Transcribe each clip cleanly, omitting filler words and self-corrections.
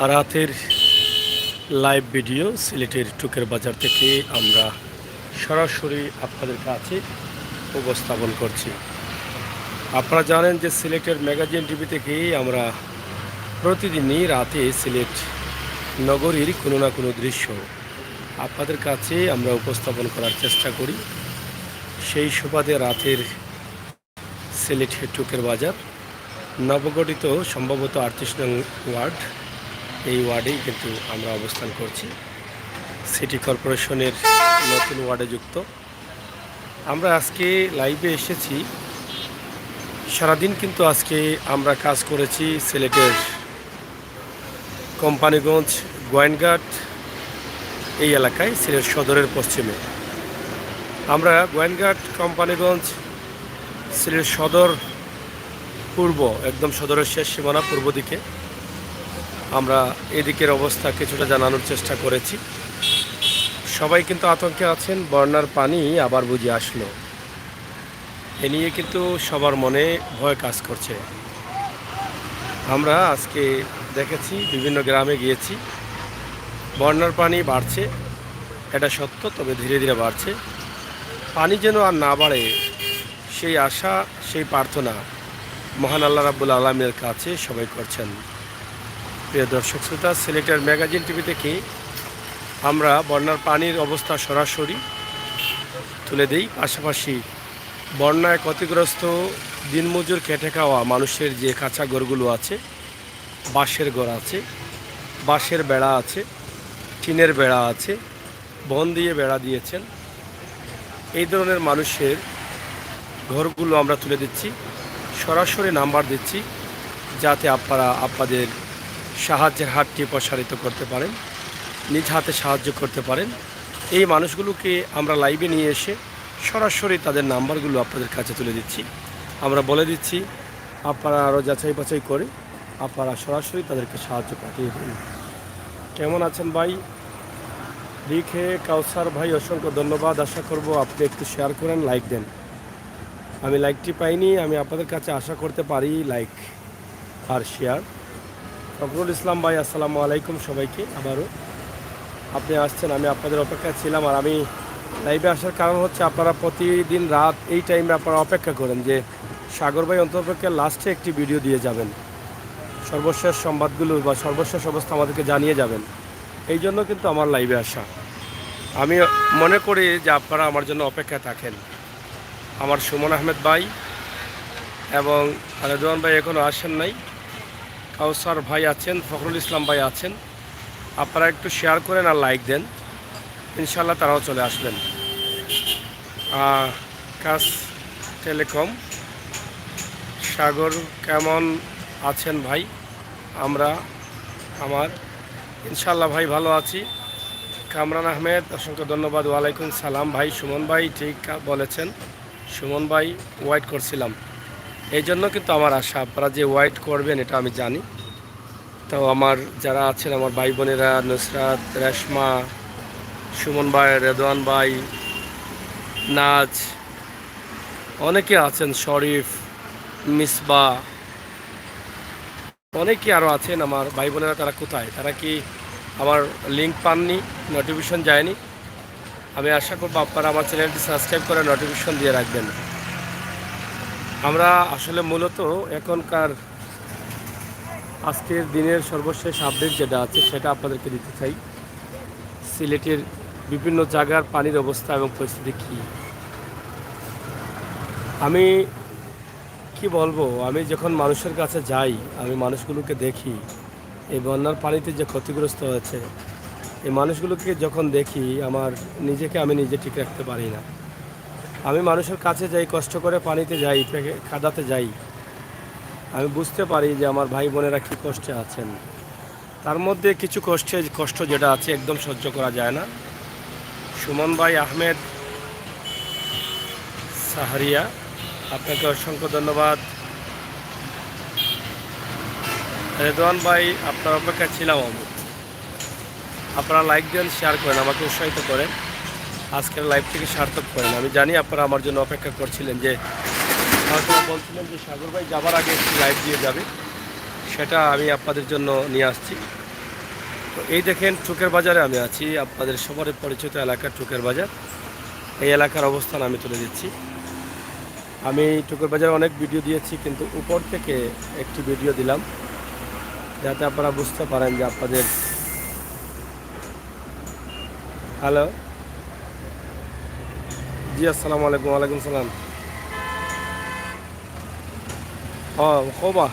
রাতের live video সিলেটের টুকের বাজার থেকে আমরা সরাসরি আপনাদের কাছে উপস্থাপন করছি। আপনারা জানেন যে সিলেটের ম্যাগাজিন টিভি থেকে আমরা প্রতিদিনই রাতে সিলেট নগরীর কোনো না কোনো দৃশ্য আপনাদের কাছে আমরা উপস্থাপন করার চেষ্টা করি। সেই সুবাদে রাতের সিলেটের টুকের বাজার নবগঠিত সম্ভবত 38 নং ওয়ার্ড, এই ওয়ার্ডেই কিন্তু আমরা অবস্থান করছি। সিটি কর্পোরেশনের নতুন ওয়ার্ডে যুক্ত। আমরা আজকে লাইভে এসেছি। সারাদিন কিন্তু আজকে আমরা কাজ করেছি সিলেটের কোম্পানিগঞ্জ গোয়েনঘাট এই এলাকায়, সিলেট সদরের পশ্চিমে। আমরা গোয়েনঘাট কোম্পানিগঞ্জ সিলেট সদর পূর্ব, একদম সদরের শেষ সীমানা পূর্ব দিকে আমরা এদিকের অবস্থা কিছুটা জানানোর চেষ্টা করেছি। সবাই কিন্তু আতঙ্কে আছেন, বন্যার পানি আবার বুঝে আসলো, এ নিয়ে কিন্তু সবার মনে ভয় কাজ করছে। আমরা আজকে দেখেছি, বিভিন্ন গ্রামে গিয়েছি, বন্যার পানি বাড়ছে, এটা সত্য, তবে ধীরে ধীরে বাড়ছে। পানি যেন আর না বাড়ে সেই আশা, সেই প্রার্থনা মহান আল্লাহ রাব্বুল আলামিনের কাছে সবাই করছেন। প্রিয় দর্শক শ্রোতা, সিলেটের ম্যাগাজিন টিভি থেকে আমরা বন্যার পানির অবস্থা সরাসরি তুলে দিই। পাশাপাশি বন্যায় ক্ষতিগ্রস্ত দিনমজুর খেটে খাওয়া মানুষের যে কাঁচা ঘরগুলো আছে, বাঁশের ঘর আছে, বাঁশের বেড়া আছে, টিনের বেড়া আছে, বন দিয়ে বেড়া দিয়েছেন, এই ধরনের মানুষের ঘরগুলো আমরা তুলে দিচ্ছি, সরাসরি নাম্বার দিচ্ছি, যাতে আপনারা আপনাদের সাহায্যের হাতটি প্রসারিত করতে পারেন, নিজ হাতে সাহায্য করতে পারেন। এই মানুষগুলোকে আমরা লাইভে নিয়ে এসে সরাসরি তাদের নাম্বারগুলো আপনাদের কাছে তুলে দিচ্ছি। আমরা বলে দিচ্ছি, আপনারা আরও যাচাই বাছাই করে আপনারা সরাসরি তাদেরকে সাহায্য পাঠিয়ে দিন। কেমন আছেন ভাই? লিখে কাউসার ভাই, অসংখ্য ধন্যবাদ। আশা করব আপনি একটু শেয়ার করেন, লাইক দেন। আমি লাইকটি পাইনি, আমি আপনাদের কাছে আশা করতে পারি লাইক আর শেয়ার। ফখরুল ইসলাম ভাই, আসসালামু আলাইকুম সবাইকে। আবারও আপনি আসছেন, আমি আপনাদের অপেক্ষায় ছিলাম। আর আমি লাইভে আসার কারণ হচ্ছে, আপনারা প্রতিদিন রাত এই টাইমে আপনারা অপেক্ষা করেন যে সাগর ভাই অন্ততপক্ষে লাস্টে একটি ভিডিও দিয়ে যাবেন, সর্বশেষ সংবাদগুলো বা সর্বশেষ অবস্থা আমাদেরকে জানিয়ে যাবেন। এই জন্য কিন্তু আমার লাইভে আসা। আমি মনে করি যে আপনারা আমার জন্য অপেক্ষায় থাকেন। আমার সুমন আহমেদ ভাই এবং রেদওয়ান ভাই এখনও আসেন নাই, কাউসার ভাই আছেন, ফখরুল ইসলাম ভাই আছেন। আপনারা একটু শেয়ার করেন আর লাইক দেন, ইনশাল্লাহ তারাও চলে আসবেন। কাজ টেলিকম, সাগর কেমন আছেন ভাই? আমার ইনশাল্লাহ ভাই ভালো আছি। কামরান আহমেদ, অসংখ্য ধন্যবাদ। ওয়ালাইকুম সালাম ভাই। সুমন ভাই ঠিক বলেছেন, সুমন ভাই ওয়েট করছিলাম, এই জন্য কিন্তু আমার আশা আপনারা যে ওয়েট করবেন এটা আমি জানি। তো আমার যারা আছেন, আমার ভাই বোনেরা, নুসরাত, রেশমা, সুমন ভাই, রেদওয়ান ভাই, নাজ, অনেকে আছেন, শরীফ, মিসবা, অনেকে আরও আছেন আমার ভাই বোনেরা। তারা কোথায়? তারা কি আমার লিঙ্ক পাননি, নোটিফিকেশন যায়নি? আমি আশা করব আপনারা আমার চ্যানেলটি সাবস্ক্রাইব করে নোটিফিকেশন দিয়ে রাখবেন। আমরা আসলে মূলত এখনকার আজকের দিনের সর্বশেষ আপডেট যেটা আছে সেটা আপনাদেরকে দিতে চাই। সিলেটের বিভিন্ন জায়গার পানির অবস্থা এবং পরিস্থিতি কী, আমি কি বলবো। আমি যখন মানুষের কাছে যাই, আমি মানুষগুলোকে দেখি, এই বন্যার পানিতে যে ক্ষতিগ্রস্ত হয়েছে, এই মানুষগুলোকে যখন দেখি, আমার নিজেকে আমি নিজে ঠিক রাখতে পারি না। আমি মানুষের কাছে যাই, কষ্ট করে পানিতে যাই, কাদাতে যাই, আমি বুঝতে পারি যে আমার ভাই বোনেরা কী কষ্টে আছেন। তার মধ্যে কিছু কষ্ট যেটা আছে একদম সহ্য করা যায় না। সুমন ভাই, আহমেদ, সাহারিয়া, আপনাকে অসংখ্য ধন্যবাদ। রেদওয়ান ভাই, আপনার অপেক্ষা ছিলাম আমি। আপনারা লাইক দেন, শেয়ার করেন, আমাকে উৎসাহিত করেন, আজকের লাইভটিকে সার্থক করেন। আমি জানি আপনারা আমার জন্য অপেক্ষা করছিলেন, যে হয়তো বলছিলেন যে সাগর ভাই যাবার আগে একটি লাইভ দিয়ে যাবে, সেটা আমি আপনাদের জন্য নিয়ে আসছি। তো এই দেখেন চুকের বাজারে আমি আছি, আপনাদের সবারই পরিচিত এলাকার চুকের বাজার। এই এলাকার অবস্থান আমি তুলে দিচ্ছি। আমি চুকের বাজারে অনেক ভিডিও দিয়েছি, কিন্তু উপর থেকে একটি ভিডিও দিলাম যাতে আপনারা বুঝতে পারেন যে আপনাদের। হ্যালো, জি আসসালামু আলাইকুম। ওয়ালাইকুম সালাম। কবা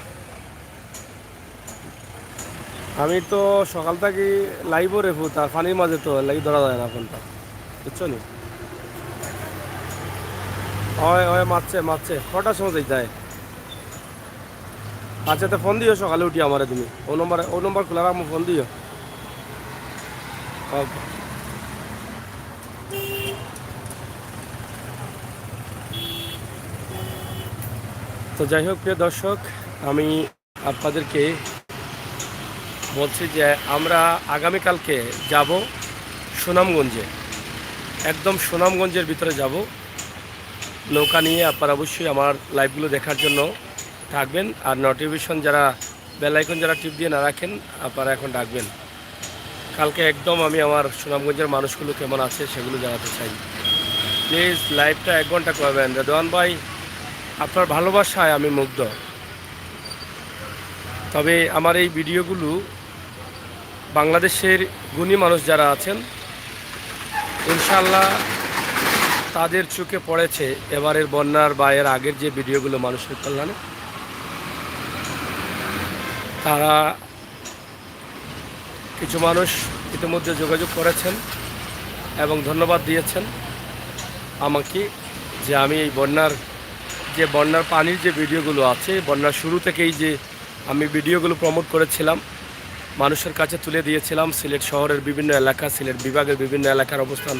আমি তো সকাল থেকে লাইভও রেখু, তার পানির মাঝে তো লাগি ধরা যায় না ফোনটা, বুঝছো নি? হয় হয়, মারছে মারছে, কটার সময় যাই যায়। আচ্ছা, তো ফোন দিও সকালে উঠি আমারে, তুমি ও নম্বর খোলা রাখবো, ফোন দিও। ওকে। তো যাই হোক প্রিয় দর্শক, আমি আপনাদেরকে বলছি যে আমরা আগামীকালকে যাব সুনামগঞ্জে, একদম সুনামগঞ্জের ভিতরে যাব নৌকা নিয়ে। আপনারা অবশ্যই আমার লাইভগুলো দেখার জন্য থাকবেন, আর নোটিফিকেশন যারা বেল আইকন যারা টিপ দিয়ে না রাখেন আপনারা এখন ডাকবেন। কালকে একদম আমি আমার সুনামগঞ্জের মানুষগুলো কেমন আছে সেগুলো জানাতে চাই। প্লিজ লাইভটা 1 ঘন্টা করবেন। রেদওয়ান ভাই, আপনার ভালোবাসায় আমি মুগ্ধ। তবে আমার এই ভিডিওগুলো বাংলাদেশের গুণী মানুষ যারা আছেন, ইনশাল্লাহ তাদের চোখে পড়েছে এবারের বন্যার বা এর আগের যে ভিডিওগুলো মানুষের কল্যাণে, তারা কিছু মানুষ ইতিমধ্যে যোগাযোগ করেছেন এবং ধন্যবাদ দিয়েছেন আমাকে, যে আমি এই বন্যার পানির যে ভিডিওগুলো আছে, বন্যার শুরু থেকেই যে আমি ভিডিওগুলো প্রমোট করেছিলাম, মানুষের কাছে তুলে দিয়েছিলাম, সিলেট শহরের বিভিন্ন এলাকা, সিলেট বিভাগের বিভিন্ন এলাকার অবস্থান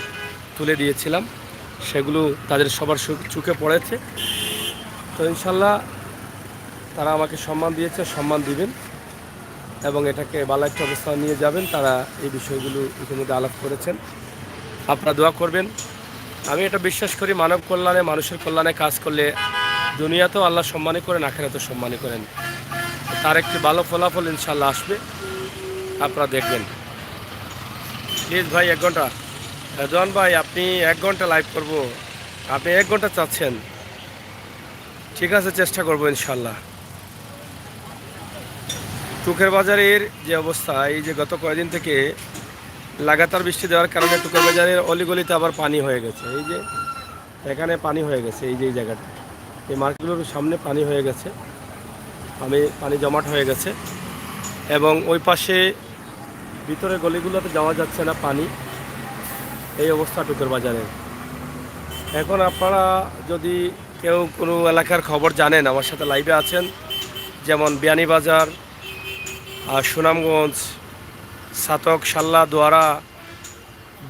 তুলে দিয়েছিলাম, সেগুলো তাদের সবার চোখে পড়েছে। তো ইনশাল্লাহ তারা আমাকে সম্মান দিয়েছে, সম্মান দিবেন এবং এটাকে ভালো একটা অবস্থান নিয়ে যাবেন। তারা এই বিষয়গুলো ইতিমধ্যে আলাপ করেছেন, আপনারা দোয়া করবেন। আমি এটা বিশ্বাস করি, মানব কল্যাণে, মানুষের কল্যাণে কাজ করলে দুনিয়াতেও আল্লাহ সম্মানই করেন, আখিরাতেও সম্মানই করেন। তার একটি ভালো ফলাফল ইনশাল্লাহ আসবে, আপনারা দেখবেন। প্লিজ ভাই 1 ঘন্টা, জন ভাই আপনি 1 ঘন্টা লাইভ করব, আপনি 1 ঘন্টা চাচ্ছেন, ঠিক আছে চেষ্টা করবো ইনশাল্লাহ। টুকের বাজারের যে অবস্থা, এই যে গত কয়েকদিন থেকে লাগাতার বৃষ্টি দেওয়ার কারণে টুকের বাজারের অলিগলিতে আবার পানি হয়ে গেছে। এই যে এখানে পানি হয়ে গেছে, এই যে এই জায়গাটা, এই মার্কেটগুলোর সামনে পানি হয়ে গেছে, পানি জমাট হয়ে গেছে এবং ওই পাশে ভিতরে গলিগুলোতে যাওয়া যাচ্ছে না পানি। এই অবস্থা টুকের বাজারে। এখন আপনারা যদি কেউ কোনো এলাকার খবর জানেন, আমার সাথে লাইভে আছেন, যেমন বিয়ানীবাজার, সুনামগঞ্জ, সাতক, সাল্লা, দোয়ারা,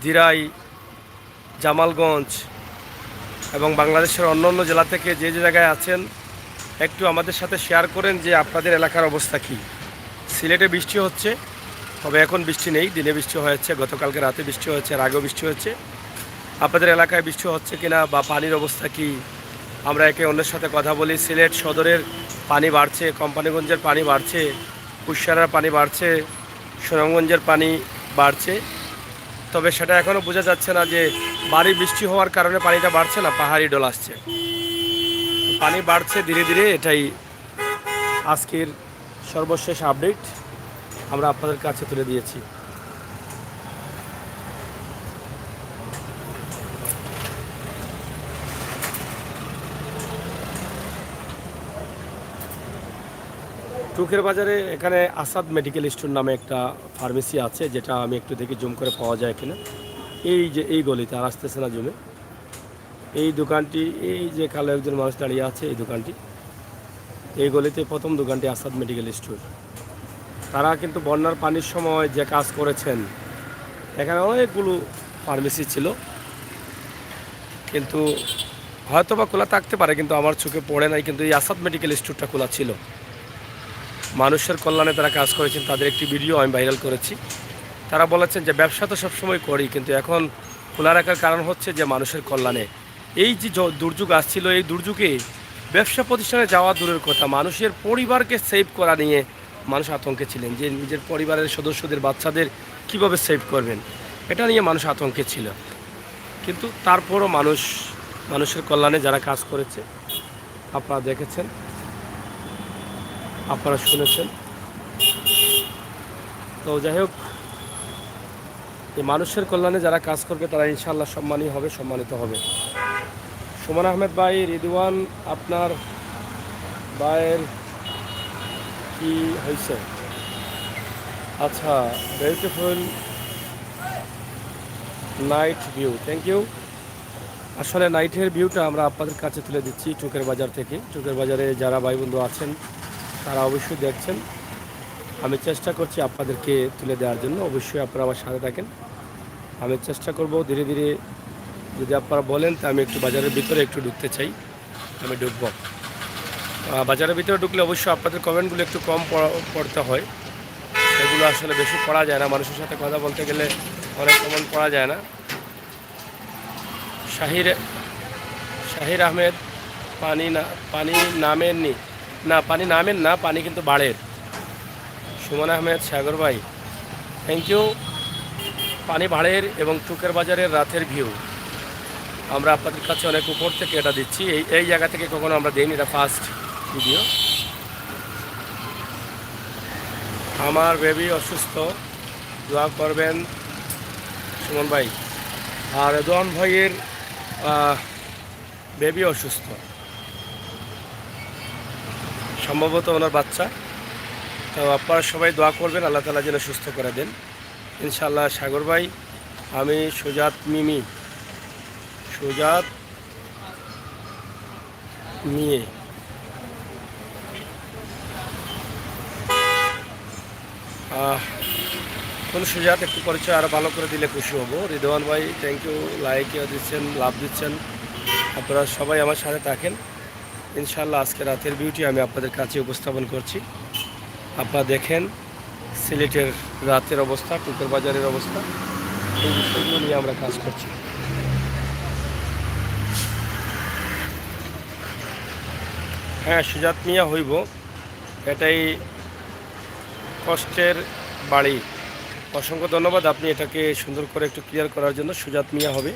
দিরাই, জামালগঞ্জ এবং বাংলাদেশের অন্য অন্য জেলা থেকে যে যে জায়গায় আছেন, একটু আমাদের সাথে শেয়ার করেন যে আপনাদের এলাকার অবস্থা কী। সিলেটে বৃষ্টি হচ্ছে, তবে এখন বৃষ্টি নেই, দিনে বৃষ্টি হয়েছে, গতকালকে রাতে বৃষ্টি হয়েছে, আর আগেও বৃষ্টি হয়েছে। আপনাদের এলাকায় বৃষ্টি হচ্ছে কিনা বা পানির অবস্থা কী, আমরা একে অন্যের সাথে কথা বলি। সিলেট সদরের পানি বাড়ছে, কোম্পানিগঞ্জের পানি বাড়ছে, কুশিয়ারার পানি বাড়ছে, সুনামগঞ্জের পানি বাড়ছে। তবে সেটা এখনও বোঝা যাচ্ছে না যে ভারী বৃষ্টি হওয়ার কারণে পানিটা বাড়ছে না পাহাড়ি ঢল আসছে। পানি বাড়ছে ধীরে ধীরে, এটাই আজকের সর্বশেষ আপডেট আমরা আপনাদের কাছে তুলে দিয়েছি। টুকের বাজারে এখানে আসাদ মেডিকেল স্টোর নামে একটা ফার্মেসি আছে, যেটা আমি একটু দেখি জুম করে পাওয়া যায় কিনা। এই যে এই গলিতে, আর আসতেছে না জুমে, এই দোকানটি, এই যে কালো একজন মানুষ দাঁড়িয়ে আছে, এই দোকানটি, এই গলিতে প্রথম দোকানটি আসাদ মেডিকেল স্টোর। তারা কিন্তু বন্যার পানির সময় যে কাজ করেছেন, এখানে অনেকগুলো ফার্মেসি ছিল, কিন্তু হয়তো বা খোলা থাকতে পারে, কিন্তু আমার চোখে পড়ে নাই। কিন্তু এই আসাদ মেডিকেল স্টোরটা খোলা ছিল, মানুষের কল্যাণে তারা কাজ করেছেন। তাদের একটি ভিডিও আমি ভাইরাল করেছি। তারা বলেছেন যে ব্যবসা তো সবসময় করি, কিন্তু এখন খোলা রাখার কারণ হচ্ছে যে মানুষের কল্যাণে। এই যে দুর্যোগ আসছিল, এই দুর্যোগে ব্যবসা প্রতিষ্ঠানে যাওয়া দূরের কথা, মানুষের পরিবারকে সেভ করা নিয়ে মানুষ আতঙ্কে ছিলেন যে নিজের পরিবারের সদস্যদের বাচ্চাদের কিভাবে সেভ করবেন, এটা নিয়ে মানুষ আতঙ্কে ছিল। কিন্তু তারপরও মানুষের কল্যাণে যারা কাজ করেছে আপনারা দেখেছেন, আপনারা শুনেছেন। তো যাই হোক, এই মানুষের কল্যাণে যারা কাজ করবে তারা ইনশাআল্লাহ সম্মানিত হবে। সুমন আহমেদ ভাই, রিদওয়ান আপনার ভাইয়ের কি হয়েছে? আচ্ছা, beautiful night view, thank you. আসলে নাইটের ভিউটা আমরা আপনাদের কাছে তুলে দিচ্ছি চুকের বাজার থেকে। চুকের বাজারে যারা ভাই বন্ধু আছেন তারা অবশ্যই দেখছেন। আমি চেষ্টা করছি আপনাদেরকে তুলে দেওয়ার জন্য, অবশ্যই আপনারা আমার সাথে থাকেন। আমি চেষ্টা করব ধীরে ধীরে, যদি আপনারা বলেন তা আমি একটু বাজারের ভিতরে একটু ঢুকতে চাই, আমি ঢুকব। বাজারের ভিতরে ঢুকলে অবশ্যই আপনাদের কমেন্টগুলো একটু কম পড়তে হয়, সেগুলো আসলে বেশি পড়া যায় না। মানুষের সাথে কথা বলতে গেলে অনেক কমেন্ট পড়া যায় না। শাহির আহমেদ, পানি নামেননি না, পানি নামেন না, পানি কিন্তু বাড়ের। সুমন আহমেদ, সাগর ভাই, থ্যাংক ইউ। পানি বাড়ের এবং চুকের বাজারের রাতের ভিউ আমরা আপনাদের কাছে অনেক উপর থেকে এটা দিচ্ছি। এই জায়গা থেকে কখনো আমরা দিইনি, এটা ফার্স্ট ভিডিও। আমার বেবি অসুস্থ, দোয়া করবেন সুমন ভাই। আর রেদওয়ান ভাইয়ের বেবি অসুস্থ, সম্ভবত ওনার বাচ্চা। তো আপনারা সবাই দোয়া করবেন আল্লাহ তাআলা যেন সুস্থ করে দেন ইনশাআল্লাহ। সাগর ভাই, আমি সুজাত মিয়ে কোন সুজাত, একটু পরিচয় আরও ভালো করে দিলে খুশি হব। রিদওয়ান ভাই, থ্যাংক ইউ, লাইক দিচ্ছেন, লাভ দিচ্ছেন। আপনারা সবাই আমার সাথে থাকেন ইনশাআল্লাহ। আজকে রাতের বিউটি আমি আপনাদের কাছে উপস্থাপন করছি। আপনারা দেখেন সিলেটের রাতের অবস্থা, টুকের বাজারের অবস্থা, এই বিষয়গুলো নিয়ে আমরা কাজ করছি। হ্যাঁ, সুজাত মিয়া হইব, এটাই কষ্টের বাড়ি। অসংখ্য ধন্যবাদ, আপনি এটাকে সুন্দর করে একটু ক্লিয়ার করার জন্য। সুজাত মিয়া হবে।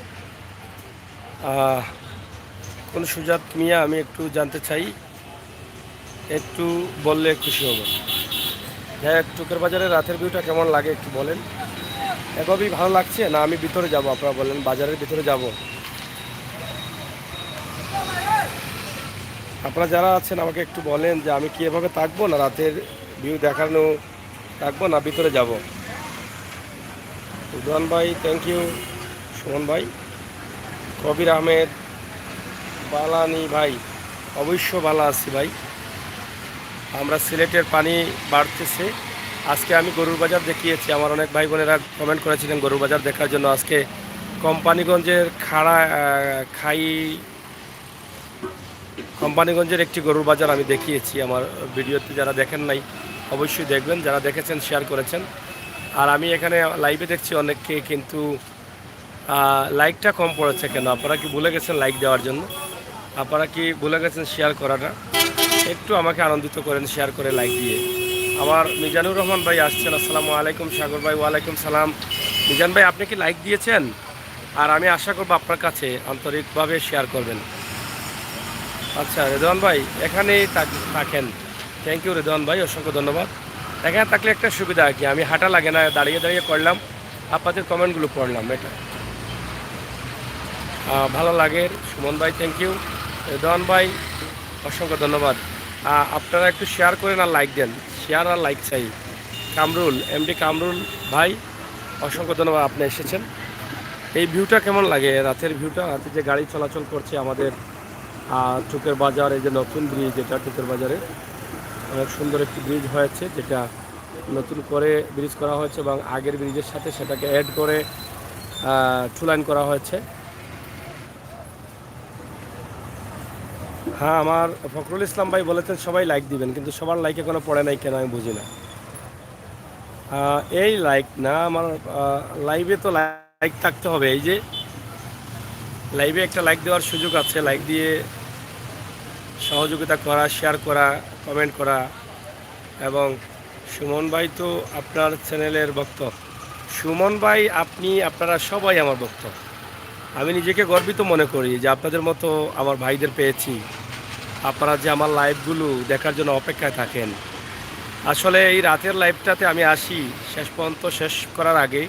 কোন সুজাত মিয়া আমি একটু জানতে চাই, একটু বললে খুশি হব। হ্যাঁ, টুকের বাজারের রাতের ভিউটা কেমন লাগে একটু বলেন। এভাবেই ভালো লাগছে না আমি ভিতরে যাব? আপনারা বলেন, বাজারের ভিতরে যাব। আপনারা যারা আছেন আমাকে একটু বলেন যে আমি কি এভাবে থাকবো, না রাতের ভিউ দেখানো থাকবো, না ভিতরে যাব। উদয়ন ভাই, থ্যাংক ইউ। সুমন ভাই, কবির আহমেদ, বালানি ভাই, অবশ্য ভালো আছি ভাই। আমরা সিলেটের পানি বাড়তেছে। আজকে আমি গরুর বাজার দেখিয়েছি, আমার অনেক ভাই বোনেরা কমেন্ট করেছিলেন গরুর বাজার দেখার জন্য। আজকে কোম্পানিগঞ্জের কোম্পানিগঞ্জের একটি গরুর বাজার আমি দেখিয়েছি আমার ভিডিওতে। যারা দেখেন নাই অবশ্যই দেখবেন, যারা দেখেছেন শেয়ার করেছেন। আর আমি এখানে লাইভে দেখছি অনেককে, কিন্তু লাইকটা কম পড়েছে কেন? আপনারা কি ভুলে গেছেন লাইক দেওয়ার জন্য? আপনারা কি ভুলে গেছেন শেয়ার করাটা? একটু আমাকে আনন্দিত করেন শেয়ার করে, লাইক দিয়ে। আমার মিজানুর রহমান ভাই আসছেন, আসসালামু আলাইকুম। সাগর ভাই, ওয়ালাইকুম সালাম। মিজান ভাই, আপনি কি লাইক দিয়েছেন? আর আমি আশা করব আপনার কাছে আন্তরিকভাবে শেয়ার করবেন। আচ্ছা, রেদওয়ান ভাই এখানেই থাকেন, থ্যাংক ইউ রেদওয়ান ভাই, অসংখ্য ধন্যবাদ। এখানে থাকলে একটা সুবিধা আর কি, আমি হাঁটা লাগে না, দাঁড়িয়ে দাঁড়িয়ে করলাম, আপনাদের কমেন্টগুলো পড়লাম, এটা ভালো লাগে। সুমন ভাই, থ্যাংক ইউ। রেদওয়ান ভাই, অসংখ্য ধন্যবাদ। আপনারা একটু শেয়ার করেন আর লাইক দেন, শেয়ার আর লাইক চাই। কামরুল, এমডি কামরুল ভাই, অসংখ্য ধন্যবাদ, আপনি এসেছেন। এই ভিউটা কেমন লাগে, রাতের ভিউটা? রাতে যে গাড়ি চলাচল করছে আমাদের চুকের বাজার, এই যে নতুন ব্রিজ, এটা টুকের বাজারে অনেক সুন্দর একটি ব্রিজ হয়েছে, যেটা নতুন করে ব্রিজ করা হয়েছে এবং আগের ব্রিজের সাথে সেটাকে অ্যাড করে টুলাইন করা হয়েছে। হ্যাঁ, আমার ফখরুল ইসলাম ভাই বলেছেন সবাই লাইক দিবেন, কিন্তু সবার লাইকে কোনো পড়ে নাই কেন আমি বুঝি না। এই লাইক না, আমার লাইভে তো লাইক থাকতে হবে। এই যে লাইভে একটা লাইক দেওয়ার সুযোগ আছে, লাইক দিয়ে সহযোগিতা করা, শেয়ার করা, কমেন্ট করা এবং সুমন ভাই তো আপনার চ্যানেলের ভক্ত। সুমন ভাই, আপনারা সবাই আমার ভক্ত। আমি নিজেকে গর্বিত মনে করি যে আপনাদের মতো আমার ভাইদের পেয়েছি। আপনারা যে আমার লাইভগুলো দেখার জন্য অপেক্ষায় থাকেন। আসলে এই রাতের লাইভটাতে আমি আসি শেষ পর্যন্ত, শেষ করার আগে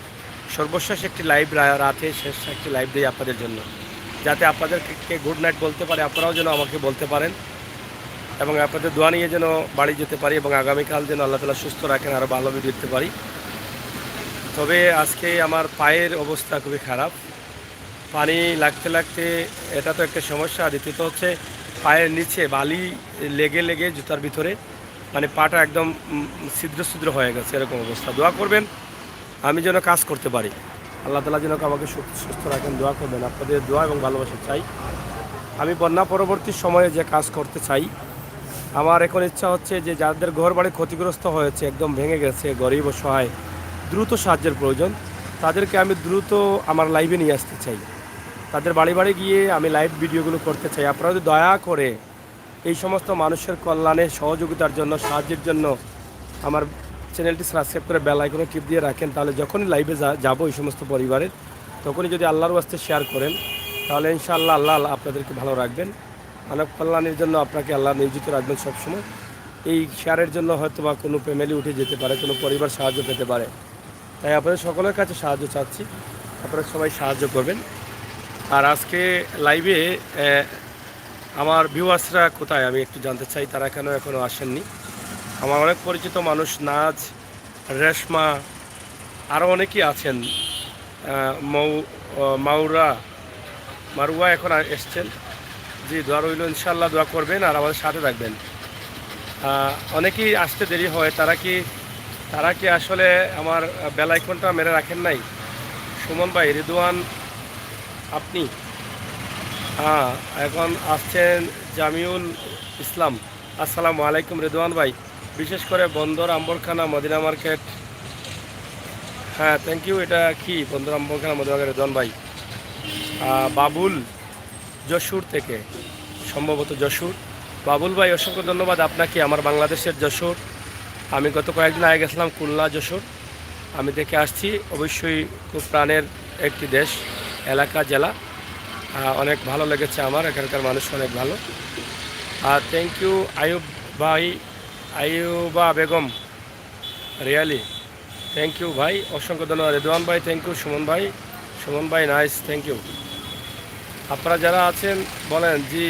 সর্বশেষ একটি লাইভ, রাতে শেষ একটি লাইভ দিই আপনাদের জন্য, যাতে আপনাদেরকে গুড নাইট বলতে পারে, আপনারাও যেন আমাকে বলতে পারেন এবং আপনাদের দোয়া নিয়ে যেন বাড়ি যেতে পারি এবং আগামীকাল যেন আল্লাহ তাআলা সুস্থ রাখেন, আরও ভালো ভিডিও দিতে পারি। তবে আজকে আমার পায়ের অবস্থা খুবই খারাপ। পানি লাগতে লাগতে এটা তো একটা সমস্যা, দ্বিতীয়ত হচ্ছে পায়ের নিচে বালি লেগে লেগে জুতার ভিতরে মানে পাটা একদম ছিদ্র ছিদ্র হয়ে গেছে, এরকম অবস্থা। দোয়া করবেন আমি যেন কাজ করতে পারি, আল্লাহ তাআলা যেন আমাকে সুস্থ রাখেন। দোয়া করবেন, আপনাদের দোয়া এবং ভালোবাসা চাই। আমি বন্যা পরবর্তী সময়ে যে কাজ করতে চাই, আমার এখন ইচ্ছা হচ্ছে যে যাদের ঘর বাড়ি ক্ষতিগ্রস্ত হয়েছে, একদম ভেঙে গেছে, গরিব ও সহায়, দ্রুত সাহায্যের প্রয়োজন, তাদেরকে আমি দ্রুত আমার লাইভে নিয়ে আসতে চাই। তাদের বাড়ি বাড়ি গিয়ে আমি লাইভ ভিডিওগুলো করতে চাই। আপনারা যদি দয়া করে এই সমস্ত মানুষের কল্যাণে সহযোগিতার জন্য, সাহায্যের জন্য আমার চ্যানেলটি সাবস্ক্রাইব করে বেল আইকনে টিপ দিয়ে রাখেন, তাহলে যখনই লাইভে যাবো এই সমস্ত পরিবারের, তখনই যদি আল্লাহর ওয়াস্তে শেয়ার করেন, তাহলে ইনশাআল্লাহ আল্লাহ আপনাদেরকে ভালো রাখবেন। মানব কল্যাণের জন্য আপনাকে আল্লাহ নিয়োজিত রাখবেন সবসময়। এই শেয়ারের জন্য হয়তো বা কোনো ফ্যামিলি উঠে যেতে পারে, কোনো পরিবার সাহায্য পেতে পারে। তাই আপনাদের সকলের কাছে সাহায্য চাচ্ছি, আপনারা সবাই সাহায্য করবেন। আর আজকে লাইভে আমার ভিউয়ার্সরা কোথায় আমি একটু জানতে চাই, তারা কেন এখনও আসেননি। আমার অনেক পরিচিত মানুষ, নাজ, রেশমা, আরও অনেকেই আছেন, মারুয়া এখন এসছেন। জি, দোয়া রইল, ইনশাআল্লাহ দোয়া করবেন আর আমাদের সাথে থাকবেন। অনেকেই আসতে দেরি হয়, তারা কি আসলে আমার বেল আইকনটা মেরে রাখেন নাই? সুমন ভাই, রিদওয়ান আপনি এখন আসছেন। জামিউল ইসলাম, আসসালামু আলাইকুম রিদওয়ান ভাই, বিশেষ করে বন্দর আম্বরখানা মদিনা মার্কেট। হ্যাঁ, থ্যাংক ইউ। এটা কি বন্দর আম্বরখানা মদিনা মার্কেট? রিদওয়ান ভাই, বাবুল যশোর থেকে, সম্ভবত যশোর। বাবুল ভাই, অসংখ্য ধন্যবাদ আপনাকে। আমার বাংলাদেশের যশোর, আমি গত কয়েকদিন আগে গেছিলাম খুলনা, যশোর আমি দেখে আসছি। অবশ্যই খুব প্রাণের একটি দেশ, এলাকা, জেলা, অনেক ভালো লেগেছে আমার, এখানকার মানুষ অনেক ভালো। আর থ্যাংক ইউ আয়ুব ভাই, আয়ুবা বেগম, রিয়ালি থ্যাংক ইউ ভাই, অসংখ্য ধন্যবাদ। রেদওয়ান ভাই থ্যাংক ইউ। সুমন ভাই নাইস, থ্যাংক ইউ। আপনারা যারা আছেন বলেন জি,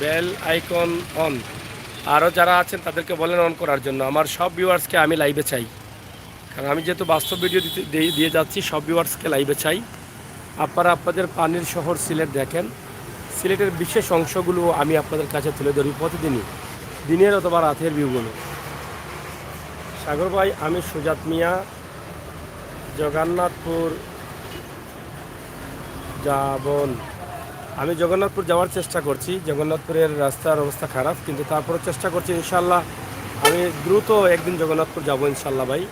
বেল আইকন অন। আরও যারা আছেন তাদেরকে বলেন অন করার জন্য। আমার সব ভিউয়ার্সকে আমি লাইভে চাই, কারণ আমি যেহেতু বাস্তব ভিডিও দিয়ে যাচ্ছি, সব ভিউয়ার্সকে লাইভে চাই। আপনারা আপনাদের পানির শহর সিলেট দেখেন, সিলেটের বিশেষ অংশগুলো আমি আপনাদের কাছে তুলে ধরি প্রতিদিনই, দিনের অথবা রাতের ভিউগুলো। সাগর ভাই, আমি সুজাত মিয়া, জগন্নাথপুর যাবন। আমি জগন্নাথপুর যাওয়ার চেষ্টা করছি। জগন্নাথপুরের রাস্তার অবস্থা খারাপ, কিন্তু তারপরে চেষ্টা করছি ইনশাল্লাহ আমি দ্রুত একদিন জগন্নাথপুর যাব ইনশাল্লাহ ভাই।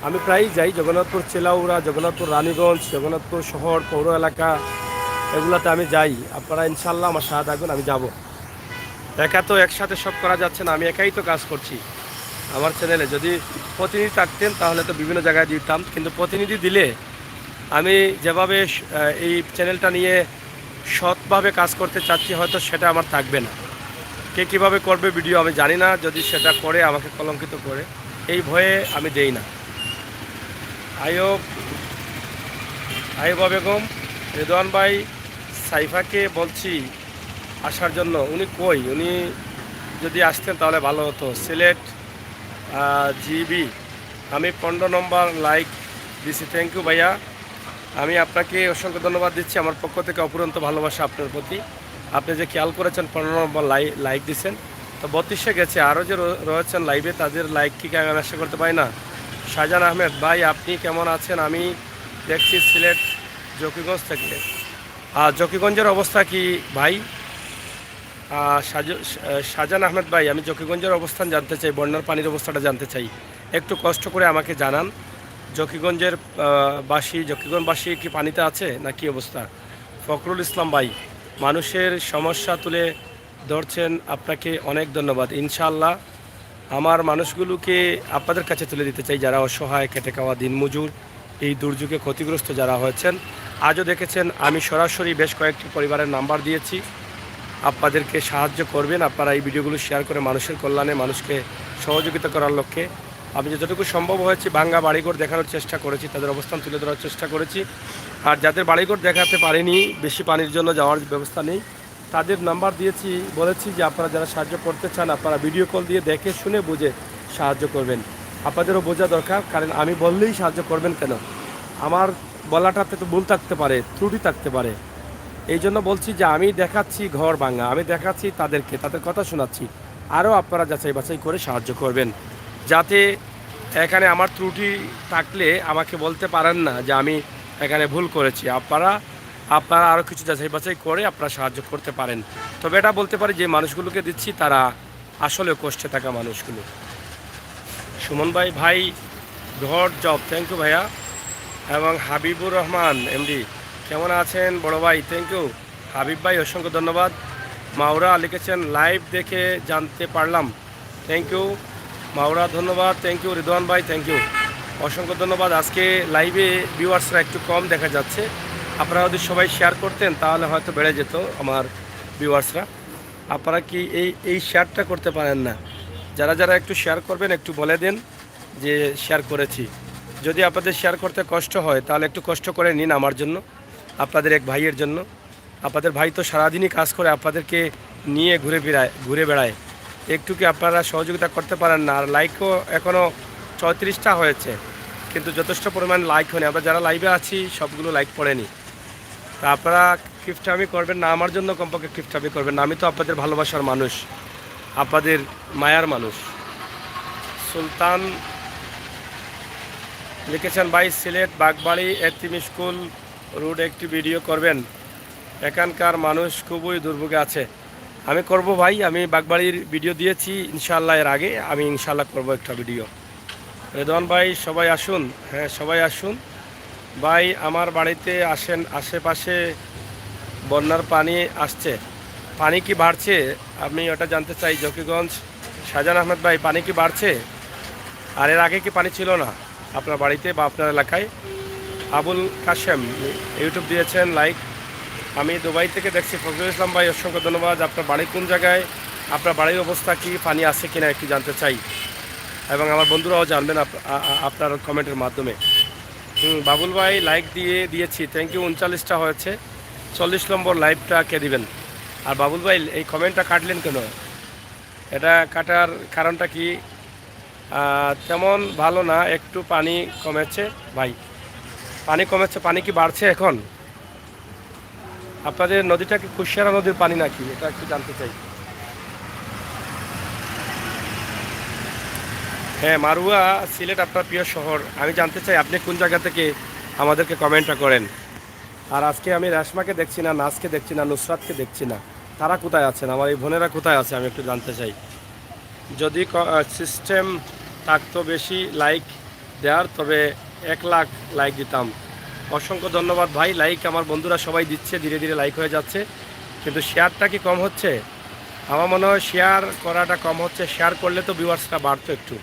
আমি প্রায়ই যাই জগন্নাথপুর, চেলাউড়া, জগন্নাথপুর রানীগঞ্জ, জগন্নাথপুর শহর, পৌর এলাকা, এগুলোতে আমি যাই। আপনারা ইনশাল্লাহ আমার সাথে থাকবেন, আমি যাব। একা তো একসাথে সব করা যাচ্ছে না, আমি একাই তো কাজ করছি। আমার চ্যানেলে যদি প্রতিনিধি থাকতেন তাহলে তো বিভিন্ন জায়গায় দিতাম, কিন্তু প্রতিনিধি দিলে আমি যেভাবে এই চ্যানেলটা নিয়ে সৎভাবে কাজ করতে চাচ্ছি, হয়তো সেটা আমার থাকবে না। কে কীভাবে করবে ভিডিও আমি জানি না, যদি সেটা করে আমাকে কলঙ্কিত করে, এই ভয়ে আমি দেই না। আয়ুবা বেগম, রেদওয়ান ভাই, সাইফাকে বলছি আসার জন্য। উনি কই? উনি যদি আসতেন তাহলে ভালো হতো। সিলেট জিবি, আমি 15 নম্বর লাইক দিছি, থ্যাংক ইউ ভাইয়া। আমি আপনাকে অসংখ্য ধন্যবাদ দিচ্ছি, আমার পক্ষ থেকে অপুরন্ত ভালোবাসা আপনার প্রতি। আপনি যে খেয়াল করেছেন 15 নম্বর লাইক দিচ্ছেন, তো 32-এ গেছে। আরও যে রয়েছেন লাইভে তাদের লাইক কি আমি আশা করতে পারি না। শাহজাহান আহমেদ ভাই, আপনি কেমন আছেন? আমি দেখছি সিলেট জকিগঞ্জ থেকে। জকিগঞ্জের অবস্থা কি ভাই? শাহজাহান আহমেদ ভাই, আমি জকিগঞ্জের অবস্থান জানতে চাই, বন্যার পানির অবস্থাটা জানতে চাই। একটু কষ্ট করে আমাকে জানান। জকিগঞ্জবাসী কি পানিতে আছে না কি অবস্থা? ফখরুল ইসলাম ভাই, মানুষের সমস্যা তুলে ধরছেন, আপনাকে অনেক ধন্যবাদ। ইনশাআল্লাহ আমার মানুষগুলোকে আপনাদের কাছে তুলে দিতে চাই, যারা অসহায়, খেটে খাওয়া দিনমজুর, এই দুর্যোগে ক্ষতিগ্রস্ত যারা হয়েছেন। আজও দেখেছেন আমি সরাসরি বেশ কয়েকটি পরিবারের নাম্বার দিয়েছি, আপনাদেরকে সাহায্য করবেন। আপনারা এই ভিডিওগুলো শেয়ার করে মানুষের কল্যাণে, মানুষকে সহযোগিতা করার লক্ষ্যে আমি যতটুকু সম্ভব হয়েছে ভাঙ্গা বাড়িঘর দেখানোর চেষ্টা করেছি, তাদের অবস্থান তুলে ধরার চেষ্টা করেছি। আর যাদের বাড়িঘর দেখাতে পারেনি, বেশি পানির জন্য যাওয়ার ব্যবস্থা নেই, তাদের নাম্বার দিয়েছি, বলেছি যে আপনারা যারা সাহায্য করতে চান আপনারা ভিডিও কল দিয়ে দেখে শুনে বুঝে সাহায্য করবেন। আপনাদেরও বোঝা দরকার, কারণ আমি বললেই সাহায্য করবেন কেন? আমার বলাটাতে তো ভুল থাকতে পারে, ত্রুটি থাকতে পারে। এই জন্য বলছি যে আমি দেখাচ্ছি ঘর ভাঙা, আমি দেখাচ্ছি তাদেরকে, তাদের কথা শোনাচ্ছি। আরও আপনারা যাচাই বাছাই করে সাহায্য করবেন, যাতে এখানে আমার ত্রুটি থাকলে আমাকে বলতে পারেন না যে আমি এখানে ভুল করেছি। আপনারা আরও কিছু যাচাই বাছাই করে আপনারা সাহায্য করতে পারেন। তবে এটা বলতে পারি যে মানুষগুলোকে দিচ্ছি তারা আসলে কষ্টে থাকা মানুষগুলো। সুমন ভাই ঘর জব, থ্যাংক ইউ ভাইয়া। এবং হাবিবুর রহমান এমডি, কেমন আছেন বড় ভাই? থ্যাংক ইউ হাবিব ভাই, অসংখ্য ধন্যবাদ। মাওরা লিখেছেন লাইভ দেখে জানতে পারলাম, থ্যাংক ইউ মাওরা, ধন্যবাদ। থ্যাংক ইউ রিদওয়ান ভাই, থ্যাংক ইউ, অসংখ্য ধন্যবাদ। আজকে লাইভে ভিউয়ার্সরা একটু কম দেখা যাচ্ছে, আপনারা যদি সবাই শেয়ার করতেন তাহলে হয়তো বেড়ে যেত আমার ভিউয়ার্সরা। আপনারা কি এই শেয়ারটা করতে পারেন না? যারা যারা একটু শেয়ার করবেন একটু বলে দেন যে শেয়ার করেছি। যদি আপনাদের শেয়ার করতে কষ্ট হয় তাহলে একটু কষ্ট করে নিন আমার জন্য, আপনাদের এক ভাইয়ের জন্য। আপনাদের ভাই তো সারাদিনই কাজ করে, আপনাদেরকে নিয়ে ঘুরে বেড়ায়, একটু কি আপনারা সহযোগিতা করতে পারেন না? আর লাইকও এখনও 34টা হয়েছে, কিন্তু যথেষ্ট পরিমাণ লাইক হয়নি। আমরা যারা লাইভে আছি সবগুলো লাইক পড়েনি। তা আপনারা কিফটামি করবেন না আমার জন্য, কমপক্ষে কিফটামি করবেন না। আমি তো আপনাদের ভালোবাসার মানুষ, আপনাদের মায়ার মানুষ। সুলতান লিখেছেন ভাই সিলেট বাগবাড়ি এতিম স্কুল রোড একটি ভিডিও করবেন, এখানকার মানুষ খুবই দুর্ভোগে আছে। আমি করব ভাই, আমি বাগবাড়ির ভিডিও দিয়েছি ইনশাআল্লাহ, এর আগে আমি ইনশাআল্লাহ করব একটা ভিডিও। রেদওয়ান ভাই সবাই আসুন, হ্যাঁ সবাই আসুন ভাই, আমার বাড়িতে আসেন। আশেপাশে বন্যার পানি আসছে, পানি কি বাড়ছে? আমি ওটা জানতে চাই। জকিগঞ্জ শাহজাহান আহমেদ ভাই, পানি কি বাড়ছে? আর এর আগে কি পানি ছিল না আপনার বাড়িতে বা আপনার এলাকায়? আবুল কাশেম ইউটিউব দিয়েছেন লাইক, আমি দুবাই থেকে দেখছি। ফজলুল ইসলাম ভাই, অসংখ্য ধন্যবাদ। আপনার বাড়ি কোন জায়গায়, আপনার বাড়ির অবস্থা কি, পানি আছে কিনা একটু জানতে চাই, এবং আমার বন্ধুরাও জানবেন আপনার কমেন্টের মাধ্যমে। বাবুল ভাই লাইক দিয়েছি, থ্যাংক ইউ। 39টা হয়েছে, 40 নম্বর লাইভটা কে দিবেন? আর বাবুল ভাই এই কমেন্টটা কাটলেন কেন? এটা কাটার কারণটা কি? তেমন ভালো না, একটু পানি কমেছে ভাই, পানি কমেছে। পানি কি বাড়ছে এখন? আপনাদের নদীটা কি কুশিয়ারা নদীর পানি নাকি, এটা একটু জানতে চাই। হ্যাঁ মারুয়া সিলেট আপনার প্রিয় শহর। আমি জানতে চাই আপনি কোন জায়গা থেকে আমাদেরকে কমেন্টটা করেন। আর আজকে আমি রেশমাকে দেখছি না, নাজকে দেখছি না, নুসরাতকে দেখছি না, তারা কোথায় আছেন? আমার এই বোনেরা কোথায় আছে আমি একটু জানতে চাই। যদি সিস্টেম থাকতো বেশি লাইক দেওয়ার, তবে 1 লাখ লাইক দিতাম। অসংখ্য ধন্যবাদ ভাই। লাইক আমার বন্ধুরা সবাই দিচ্ছে, ধীরে ধীরে লাইক হয়ে যাচ্ছে, কিন্তু শেয়ারটা কি কম হচ্ছে? আমার মনে হয় শেয়ার করাটা কম হচ্ছে। শেয়ার করলে তো ভিউয়ার্সটা বাড়তো একটু।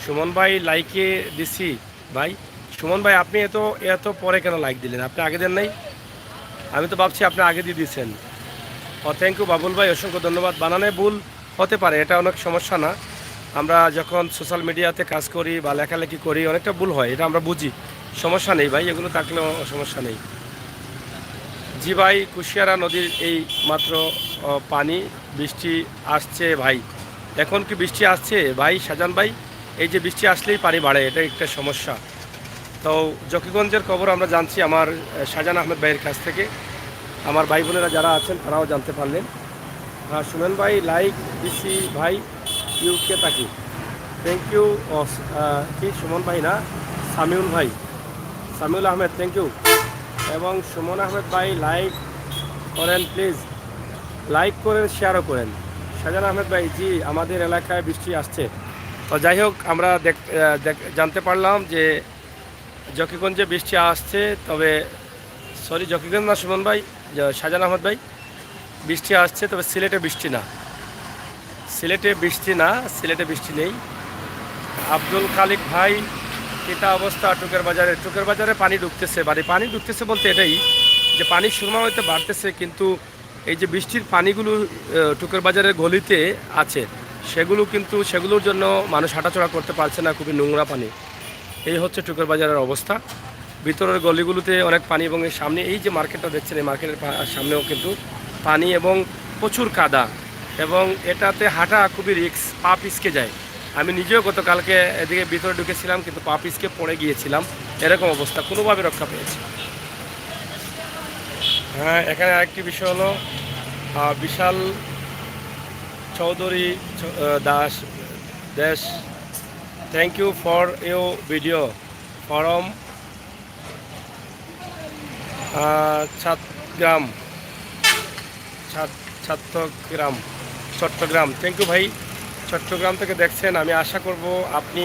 সুমন ভাই লাইকে দিছি ভাই। সুমন ভাই আপনি এত পরে কেন লাইক দিলেন? আপনি আগে দেন নাই? আমি তো ভাবছি আপনি আগে দিয়ে দিয়েছেন। থ্যাংক ইউ বাবুল ভাই, অসংখ্য ধন্যবাদ। বানানে ভুল হতে পারে, এটা অনেক সমস্যা না। আমরা যখন সোশ্যাল মিডিয়াতে কাজ করি বা লেখালেখি করি অনেকটা ভুল হয়, এটা আমরা বুঝি, সমস্যা নেই ভাই, এগুলো থাকলেও সমস্যা নেই। জি ভাই, কুশিয়ারা নদীর এই মাত্র পানি, বৃষ্টি আসছে ভাই। এখন কি বৃষ্টি আসছে ভাই শাহজাহান ভাই? এই যে বৃষ্টি আসলেই পানি বাড়ে, এটা একটা সমস্যা। তো জকিগঞ্জের খবর আমরা জানছি আমার শাহজাহান আহমেদ ভাইয়ের কাছ থেকে। আমার ভাই বোনেরা যারা আছেন তারাও জানতে পারলেন। সুমন ভাই লাইক দিছি ভাই, ইউকে থাকি, থ্যাংক ইউ। কি সুমন ভাই না, সামিউল ভাই, সামিউল আহমেদ, থ্যাংক ইউ। এবং সুমন আহমেদ ভাই লাইক করেন প্লিজ, লাইক করেন, শেয়ারও করেন। শাহজাহান আহমেদ ভাই, জি আমাদের এলাকায় বৃষ্টি আসছে। তো যাই হোক, আমরা জানতে পারলাম যে জকিগঞ্জে বৃষ্টি আসছে, তবে সরি জকিগঞ্জ না সুমন ভাই, শাহজাহান আহমেদ ভাই, বৃষ্টি আসছে, তবে সিলেটে বৃষ্টি না। সিলেটে বৃষ্টি না, সিলেটে বৃষ্টি নেই। আব্দুল খালিক ভাই, কিতা অবস্থা টুকের বাজারে? টুকের বাজারে পানি ঢুকতেছে, পানি ঢুকতেছে বলতে এটাই যে পানি সুরমা হইতে বাড়তেছে, কিন্তু এই যে বৃষ্টির পানিগুলো টুকের বাজারের গলিতে আছে, সেগুলোর জন্য মানুষ হাঁটাচলা করতে পারছে না, খুবই নোংরা পানি। এই হচ্ছে টুকের বাজারের অবস্থা। ভিতরের গলিগুলোতে অনেক পানি, এবং এই সামনে এই যে মার্কেটটা দেখছেন, এই মার্কেটের সামনেও কিন্তু পানি এবং প্রচুর কাদা, এবং এটাতে হাঁটা খুবই রিস্ক, পা পিছকে যায়। আমি নিজেও গতকালকে এদিকে ভিতরে ঢুকেছিলাম, কিন্তু পা পিছকে পড়ে গিয়েছিলাম, এরকম অবস্থা, কোনোভাবে রক্ষা পেয়েছি। হ্যাঁ, এখানে আরেকটি বিষয় হলো বিশাল চৌধুরী দাস দেশ, thank you for your video from Chittagong, Chittagong. Thank you ভাই, চট্টগ্রাম থেকে দেখছেন। আমি আশা করব আপনি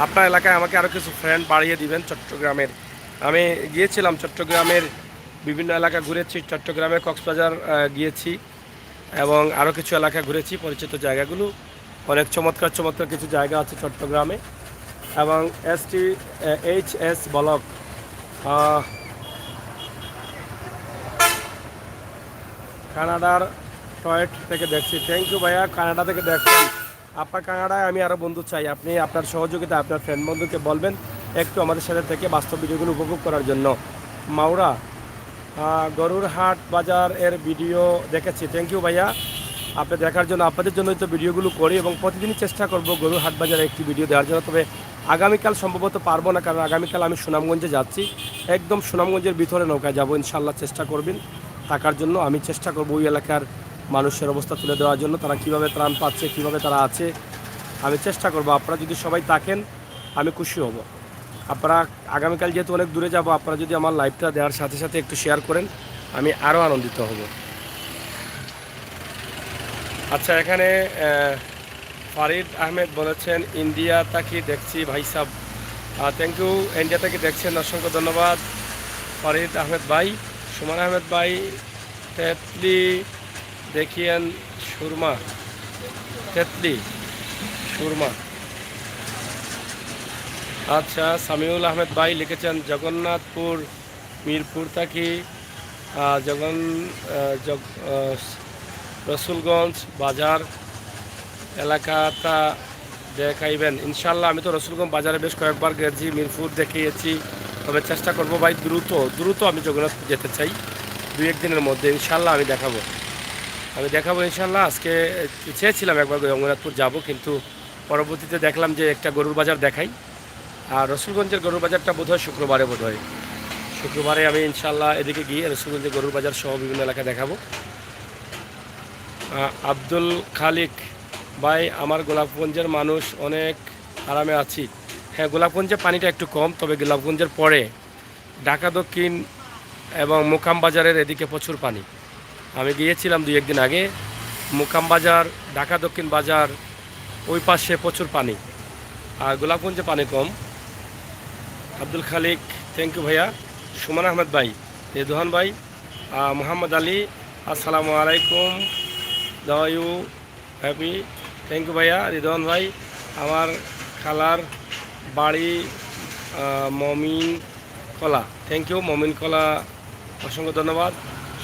আপনার এলাকায় আমাকে আরও কিছু ফ্রেন্ড বাড়িয়ে দিবেন চট্টগ্রামের। আমি গিয়েছিলাম চট্টগ্রামের বিভিন্ন এলাকা ঘুরেছি, চট্টগ্রামের কক্সবাজার গিয়েছি, এবং আরও কিছু এলাকা ঘুরেছি, পরিচিত জায়গাগুলো অনেক চমৎকার চমৎকার কিছু জায়গা আছে চট্টগ্রামে। এবং HS ব্লক কানাডার টয়েট থেকে দেখছি। থ্যাংক ইউ ভাইয়া, কানাডা থেকে দেখছেন। আপনার কানাডায় আমি আরও বন্ধু চাই। আপনি আপনার সহযোগিতা আপনার ফ্রেন্ড বন্ধুকে বলবেন একটু আমাদের সাথে থেকে বাস্তব ভিডিওগুলো উপভোগ করার জন্য। মাওরা গরুর হাট বাজার এর ভিডিও দেখেছি। থ্যাংক ইউ ভাইয়া, আপনি দেখার জন্য। আপনাদের জন্যই তো ভিডিওগুলো করি, এবং প্রতিদিনই চেষ্টা করব গরুর হাট বাজারে একটি ভিডিও দেওয়ার জন্য। তবে আগামীকাল সম্ভবত পারবো না, কারণ আগামীকাল আমি সুনামগঞ্জে যাচ্ছি, একদম সুনামগঞ্জের ভিতরে নৌকায় যাব। ইনশাল্লাহ চেষ্টা করবেন থাকার জন্য। আমি চেষ্টা করব ওই এলাকার মানুষের অবস্থা তুলে দেওয়ার জন্য, তারা কীভাবে ত্রাণ পাচ্ছে, কীভাবে তারা আছে, আমি চেষ্টা করব। আপনারা যদি সবাই থাকেন আমি খুশি হব। আপনারা আগামীকাল যেহেতু অনেক দূরে যাব, আপনারা যদি আমার লাইভটা দেওয়ার সাথে সাথে একটু শেয়ার করেন, আমি আরও আনন্দিত হব। আচ্ছা, এখানে ফারিদ আহমেদ বলেছেন ইন্ডিয়া তাকি দেখছি ভাই সাব। থ্যাংক ইউ, ইন্ডিয়া থেকে দেখছেন, অসংখ্য ধন্যবাদ ফারিদ আহমেদ ভাই। সুমান আহমেদ ভাই, তেতলি দেখিয়েন সুরমা, তেতলি সুরমা। আচ্ছা, সামিউল আহমেদ ভাই লিখেছেন জগন্নাথপুর মিরপুর থাকি রসুলগঞ্জ বাজার এলাকাটা দেখাইবেন। ইনশাল্লাহ, আমি তো রসুলগঞ্জ বাজারে বেশ কয়েকবার গেছি, মিরপুর দেখিয়েছি, তবে চেষ্টা করব ভাই দ্রুত আমি জগন্নাথপুর যেতে চাই 2-1 দিনের মধ্যে। ইনশাল্লাহ আমি দেখাবো ইনশাল্লাহ। আজকে চেয়েছিলাম একবার জগন্নাথপুর যাব, কিন্তু পরবর্তীতে দেখলাম যে একটা গরুর বাজার দেখাই, আর রসুলগঞ্জের গরুর বাজারটা বোধহয় শুক্রবারে আমি ইনশাল্লাহ এদিকে গিয়ে রসুলগঞ্জের গরুর বাজার সহ বিভিন্ন এলাকা দেখাবো। আব্দুল খালিক ভাই, আমার গোলাপগঞ্জের মানুষ অনেক আরামে আছি। হ্যাঁ, গোলাপগঞ্জে পানিটা একটু কম, তবে গোলাপগঞ্জের পরে ঢাকা দক্ষিণ এবং মোকাম বাজারের এদিকে প্রচুর পানি। আমি গিয়েছিলাম 2-1 দিন আগে, মোকাম বাজার, ঢাকা দক্ষিণ বাজার, ওই পাশে প্রচুর পানি, আর গোলাপগঞ্জে পানি কম। আব্দুল খালিক, থ্যাংক ইউ ভাইয়া। সুমান আহমেদ ভাই, রেদোহান ভাই, মোহাম্মদ আলী, আসসালামু আলাইকুম, ইউ হ্যাপি। থ্যাংক ইউ ভাইয়া। রিদওয়ান ভাই, আমার খালার বাড়ি মমিন কলা। থ্যাংক ইউ মমিন কলা, অসংখ্য ধন্যবাদ।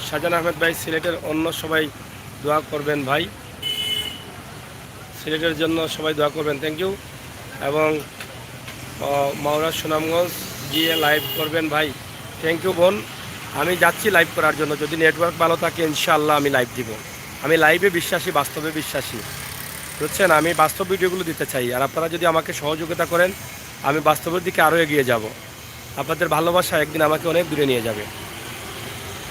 শাহজাহান আহমেদ ভাই, সিলেটের অন্য সবাই দোয়া করবেন ভাই, সিলেটের জন্য সবাই দোয়া করবেন। Thank you. এবং মাওরা সুনামগঞ্জ গিয়ে লাইভ করবেন ভাই। থ্যাংক ইউ বোন, আমি যাচ্ছি লাইভ করার জন্য। যদি নেটওয়ার্ক ভালো থাকে ইনশাআল্লাহ আমি লাইভ দিব। আমি লাইভে বিশ্বাসী, বাস্তবে বিশ্বাসী, বুঝছেন? আমি বাস্তব ভিডিওগুলো দিতে চাই, আর আপনারা যদি আমাকে সহযোগিতা করেন আমি বাস্তবের দিকে আরও এগিয়ে যাব। আপনাদের ভালোবাসা একদিন আমাকে অনেক দূরে নিয়ে যাবে।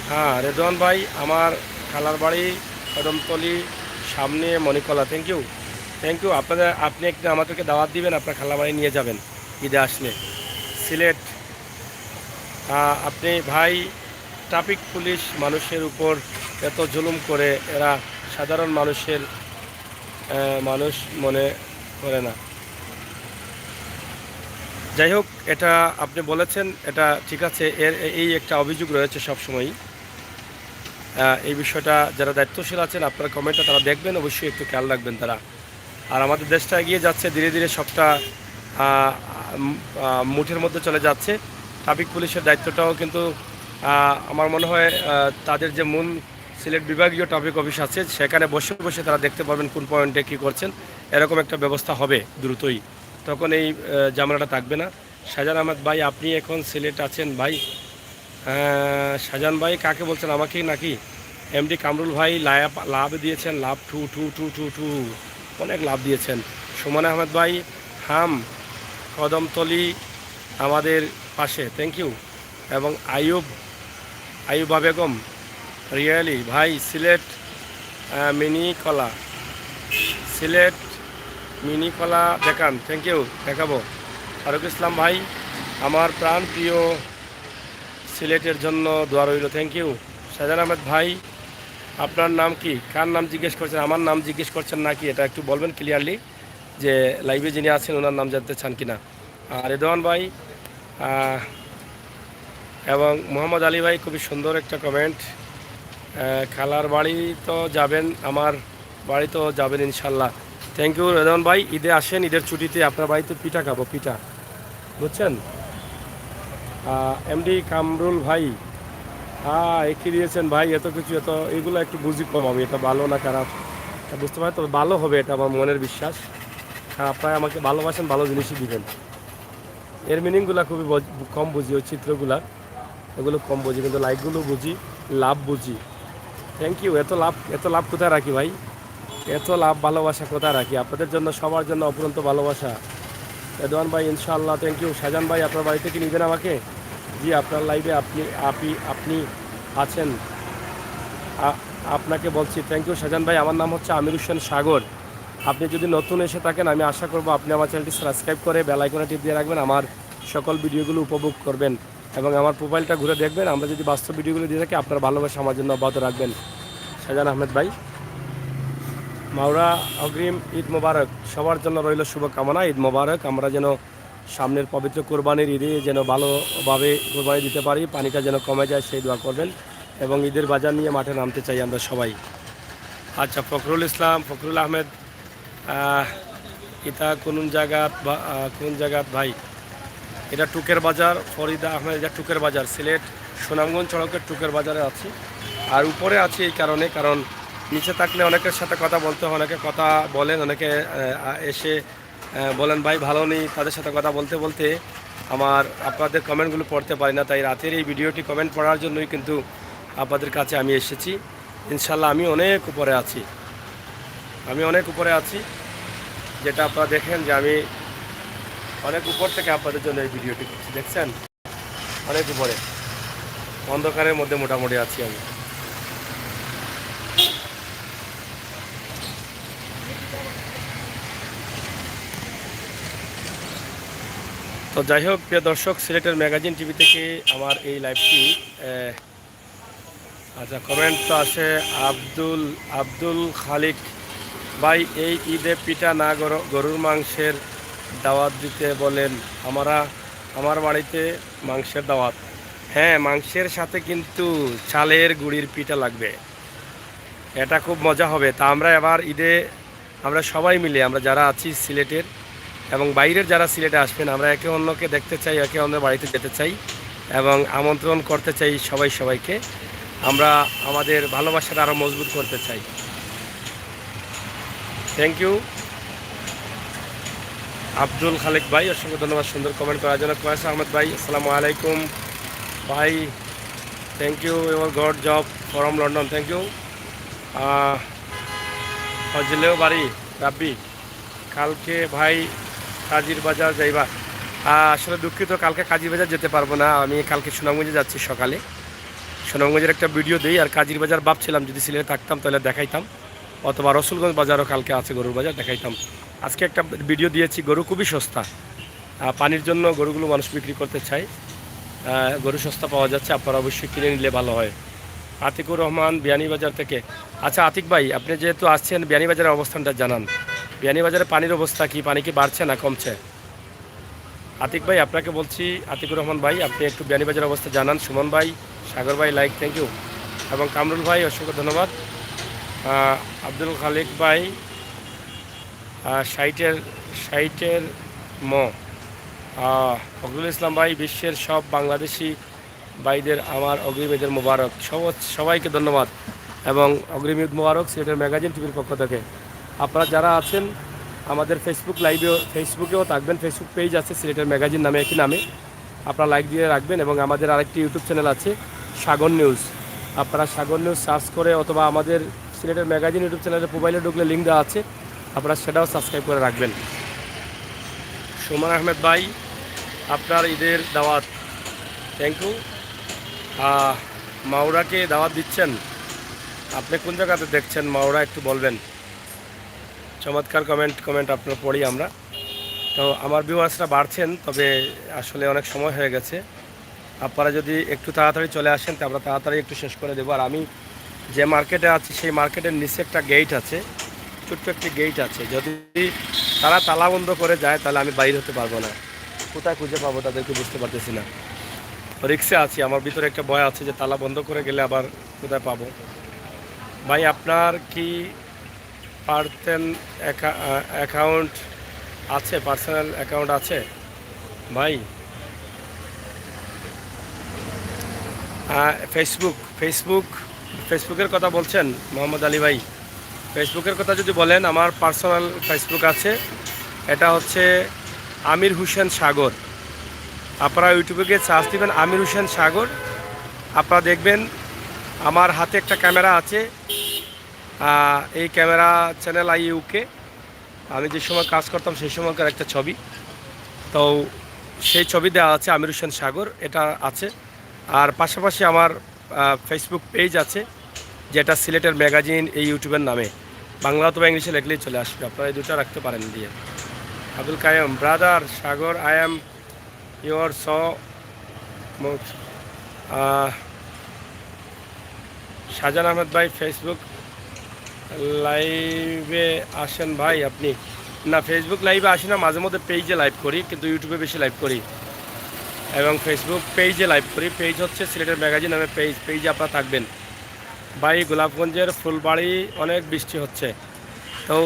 হ্যাঁ, রেদওয়ান ভাই, আমার খালার বাড়ি কদমতলি সামনে মণিকলা। Thank you. আপনি একদিন আমাদেরকে দাওয়াত দিবেন, আপনার খালার বাড়ি নিয়ে যাবেন ঈদে আসলে সিলেট। আপনি ভাই, ট্রাফিক পুলিশ মানুষের উপর এত জুলুম করে, এরা সাধারণ মানুষ মনে করে না। যাই হোক, এটা আপনি বলেছেন, এটা ঠিক আছে, এই একটা অভিযোগ রয়েছে সবসময়ই। এই বিষয়টা যারা দায়িত্বশীল আছেন আপনারা কমেন্টটা তারা দেখবেন, অবশ্যই একটু খেয়াল রাখবেন তারা। আর আমাদের দেশটা এগিয়ে যাচ্ছে ধীরে ধীরে, সবটা মুঠের মধ্যে চলে যাচ্ছে। ট্রাফিক পুলিশের দায়িত্বটাও কিন্তু আমার মনে হয় তাদের যে মূল সিলেট বিভাগীয় ট্রাফিক অফিস আছে সেখানে বসে বসে তারা দেখতে পারবেন কোন পয়েন্টে কী করছেন, এরকম একটা ব্যবস্থা হবে দ্রুতই, তখন এই ঝামেলাটা থাকবে না। শাহজাহান আহমেদ ভাই, আপনি এখন সিলেট আছেন ভাই? শাহজাহান ভাই কাকে বলছেন, আমাকেই নাকি? এমডি কামরুল ভাই লাভ দিয়েছেন, love too too too too too অনেক লাভ দিয়েছেন। সুমন আহমেদ ভাই হাম কদমতলি আমাদের পাশে, থ্যাংক ইউ। এবং আইয়ুবা বেগম রিয়ালি ভাই সিলেট মিনি কলা, সিলেট মিনি কলা দেখান, থ্যাংক ইউ, দেখাবো। ফারুক ইসলাম ভাই আমার প্রাণ প্রিয় সিলেটের জন্য দোয়া রইল, থ্যাংক ইউ। শাহজাহান আহমেদ ভাই আপনার নাম কি? কার নাম জিজ্ঞেস করছেন? আমার নাম জিজ্ঞেস করছেন নাকি এটা একটু বলবেন ক্লিয়ারলি, যে লাইভে যিনি আছেন ওনার নাম জানতে চান কিনা। আর রেদওয়ান ভাই এবং মোহাম্মদ আলী ভাই খুবই সুন্দর একটা কমেন্ট। খালার বাড়ি তো যাবেন, আমার বাড়ি তো যাবেন ইনশাল্লাহ, থ্যাংক ইউ রেদওয়ান ভাই। ঈদে আসেন, ঈদের ছুটিতে আপনার বাড়িতে পিঠা খাবো, পিঠা, বুঝছেন। এমডি কামরুল ভাই একই দিয়েছেন ভাই, এত কিছু, এত এগুলো একটু বুঝি কম আমি, এটা ভালো না খারাপ বুঝতে পারি, তবে ভালো হবে এটা আমার মনের বিশ্বাস। আপনারা আমাকে ভালোবাসেন, ভালো জিনিসই দিবেন। এর মিনিংগুলো খুবই কম বুঝি, ওই চিত্রগুলা এগুলো কম বুঝি, কিন্তু লাইকগুলো বুঝি, লাভ বুঝি। Thank you. এত লাভ কোথায় রাখি ভাই, এত লাভ ভালোবাসা কোথায় রাখি আপনাদের জন্য, সবার জন্য অপুরন্ত ভালোবাসা। রেদওয়ান ভাই ইনশাআল্লাহ, থ্যাংক ইউ। শাহজাহান ভাই আপনার বাড়িতে কি নিবেন আমাকে? জি, আপনার লাইভে আপনি আছেন, আপনাকে বলছি, থ্যাংক ইউ শাহজাহান ভাই। আমার নাম হচ্ছে আমির হোসেন সাগর। আপনি যদি নতুন এসে থাকেন আমি আশা করব আপনি আমার চ্যানেলটি সাবস্ক্রাইব করে বেল আইকনে টিপ দিয়ে রাখবেন, আমার সকল ভিডিওগুলো উপভোগ করবেন এবং আমার প্রোফাইলটা ঘুরে দেখবেন। আমরা যদি বাস্তব ভিডিওগুলো দিয়ে থাকি আপনার ভালোবাসা আমার জন্য অব্যাহত রাখবেন। শাহজাহান আহমেদ ভাই মাওরা অগ্রিম ঈদ মোবারক, সবার জন্য রইল শুভকামনা, ঈদ মোবারক। আমরা যেন সামনের পবিত্র কোরবানির ঈদে যেন ভালোভাবে কোরবানি দিতে পারি, পানিটা যেন কমে যায় সেই দোয়া করবেন, এবং ঈদের বাজার নিয়ে মাঠে নামতে চাই আমরা সবাই। আচ্ছা, ফখরুল আহমেদ এটা কোন জায়গাত ভাই? এটা টুকের বাজার, ফরিদা আহমেদ, এটা টুকের বাজার, সিলেট সুনামগঞ্জ সড়কের টুকের বাজারে আছি। আর উপরে আছি এই কারণ নিচে থাকলে অনেকের সাথে কথা বলতে হয়, অনেকে কথা বলেন, অনেকে এসে বলেন ভাই ভালো নেই, তাদের সাথে কথা বলতে বলতে আপনাদের কমেন্টগুলো পড়তে পারি না, তাই রাতের এই ভিডিওটি কমেন্ট পড়ার জন্যই কিন্তু আপনাদের কাছে আমি এসেছি। ইনশাল্লাহ আমি অনেক উপরে আছি, যেটা আপনারা দেখেন যে আমি অনেক উপর থেকে আপনাদের জন্য এই ভিডিওটি করছি, দেখছেন অনেক উপরে, অন্ধকারের মধ্যে মোটামুটি আছি আমি। তো যাই হোক প্রিয় দর্শক, সিলেটের ম্যাগাজিন টিভি থেকে আমার এই লাইভটি আচ্ছা কমেন্ট তো আসে। আব্দুল খালিক ভাই এই ঈদে পিঠা না গরুর মাংসের দাওয়াত দিতে বলেন, আমার বাড়িতে মাংসের দাওয়াত। হ্যাঁ, মাংসের সাথে কিন্তু চালের গুঁড়ির পিঠা লাগবে, এটা খুব মজা হবে। তা আমরা এবার ঈদে আমরা সবাই মিলে, আমরা যারা আছি সিলেটের এবং বাইরের যারা সিলেটে আসবেন, আমরা একে অন্যকে দেখতে চাই, একে অন্যের বাড়িতে যেতে চাই এবং আমন্ত্রণ করতে চাই সবাইকে। আমরা আমাদের ভালোবাসাটা আরও মজবুত করতে চাই। থ্যাংক ইউ আব্দুল খালেক ভাই, অসংখ্য ধন্যবাদ সুন্দর কমেন্ট করার জন্য। কয়েস আহমেদ ভাই আসসালামু আলাইকুম ভাই, thank you your good job from London, thank you. ফজলেও বাড়ি রাব্বি, কালকে ভাই কাজির বাজার যাইবা? আসলে দুঃখিত, কালকে কাজির বাজার যেতে পারবো না, আমি কালকে সুনামগঞ্জে যাচ্ছি সকালে, সুনামগঞ্জের একটা ভিডিও দিই। আর কাজির বাজার ভাবছিলাম যদি সিলেটে থাকতাম তাহলে দেখাইতাম, অথবা রসুলগঞ্জ বাজারও কালকে আছে, গরুর বাজার দেখাইতাম। আজকে একটা ভিডিও দিয়েছি, গরু খুবই সস্তা, পানির জন্য গরুগুলো মানুষ বিক্রি করতে চায়, গরু সস্তা পাওয়া যাচ্ছে, আপনারা অবশ্যই কিনে নিলে ভালো হয়। আতিকুর রহমান বিয়ানীবাজার থেকে। আচ্ছা আতিক ভাই, আপনি যেহেতু আসছেন বিয়ানীবাজারের অবস্থানটা জানান, বিয়ানীবাজারে পানির অবস্থা কি, পানি কি বাড়ছে না কমছে? আতিক ভাই আপনাকে বলছি, আতিকুর রহমান ভাই আপনি একটু বিয়ানীবাজারের অবস্থা জানান। সুমন ভাই, সাগর ভাই লাইক, থ্যাংক ইউ। এবং কামরুল ভাই অসংখ্য ধন্যবাদ। আব্দুল খালিক ভাই সাইটের সাইটের ম ফখরুল ইসলাম ভাই বিশ্বের সব বাংলাদেশি ভাইদের আমার অগ্রিম ঈদের মোবারক। সবাইকে ধন্যবাদ এবং অগ্রিম ঈদ মোবারক সিলেটের ম্যাগাজিন টিভির পক্ষ থেকে। আপনারা যারা আছেন আমাদের ফেসবুকেও থাকবেন, ফেসবুক পেজ আছে সিলেটের ম্যাগাজিন নামে, একই নামে আপনারা লাইক দিয়ে রাখবেন। এবং আমাদের আরেকটি ইউটিউব চ্যানেল আছে সাগর নিউজ, আপনারা সাগর নিউজ সার্চ করে অথবা আমাদের সিলেটের ম্যাগাজিন ইউটিউব চ্যানেলের মোবাইলে ঢুকলে লিঙ্ক দেওয়া আছে, আপনারা সেটাও সাবস্ক্রাইব করে রাখবেন। সুমন আহমেদ ভাই আপনার ঈদের দাওয়াত, থ্যাংক ইউ। মাওরাকে দাওয়াত দিচ্ছেন, আপনি কোন জায়গাতে দেখছেন মাওরা একটু বলবেন। চমৎকার কমেন্ট আপনার পড়ি আমরা। তো আমার ভিউয়ার্সরা বাড়ছেন, তবে আসলে অনেক সময় হয়ে গেছে। আপনারা যদি একটু তাড়াতাড়ি চলে আসেন তো আমরা তাড়াতাড়ি একটু শেষ করে দেবো। আর আমি যে মার্কেটে আছি সেই মার্কেটের নিচে একটা গেট আছে, ছোট্ট একটি গেট আছে। যদি তারা তালা বন্ধ করে যায় তাহলে আমি বাইরে হতে পারবো না, কোথায় খুঁজে পাবো তাদেরকে বুঝতে পারতেছি না। রিক্সে আছি, আমার ভিতরে একটা ভয় আছে যে তালা বন্ধ করে গেলে আবার কোথায় পাবো। ভাই আপনার কি অ্যাকাউন্ট আছে, পার্সোনাল অ্যাকাউন্ট আছে ভাই? ফেসবুকের কথা বলছেন মোহাম্মদ আলী ভাই? ফেসবুকের কথা যদি বলেন, আমার পার্সোনাল ফেসবুক আছে, এটা হচ্ছে আমির হোসেন সাগর। আপনারা ইউটিউবে গিয়ে সার্চ দিবেন আমির হোসেন সাগর, আপনারা দেখবেন আমার হাতে একটা ক্যামেরা আছে। এই ক্যামেরা চ্যানেল IUK, আমি যে সময় কাজ করতাম সেই সময়কার একটা ছবি, তো সেই ছবি দেওয়া আছে আমির হোসেন সাগর, এটা আছে। আর পাশাপাশি আমার ফেসবুক পেজ আছে, যেটা সিলেটের ম্যাগাজিন এই ইউটিউবের নামে, বাংলা অথবা ইংলিশে লিখলেই চলে আসবে, আপনারা এই দুটো রাখতে পারেন দিয়ে। Abdul Kayum brother Sagar, I am your Shahjahan Ahmed ভাই ফেসবুক লাইভে আসেন ভাই আপনি? না, ফেসবুক লাইভে আসি না, মাঝে মধ্যে পেজে লাইভ করি, কিন্তু ইউটিউবে বেশি লাইভ করি এবং ফেসবুক পেজে লাইভ করি। পেজ হচ্ছে সিলেটের ম্যাগাজিন নামে পেজে আপনারা থাকবেন। ভাই গোলাপগঞ্জের ফুলবাড়ি অনেক বৃষ্টি হচ্ছে, তো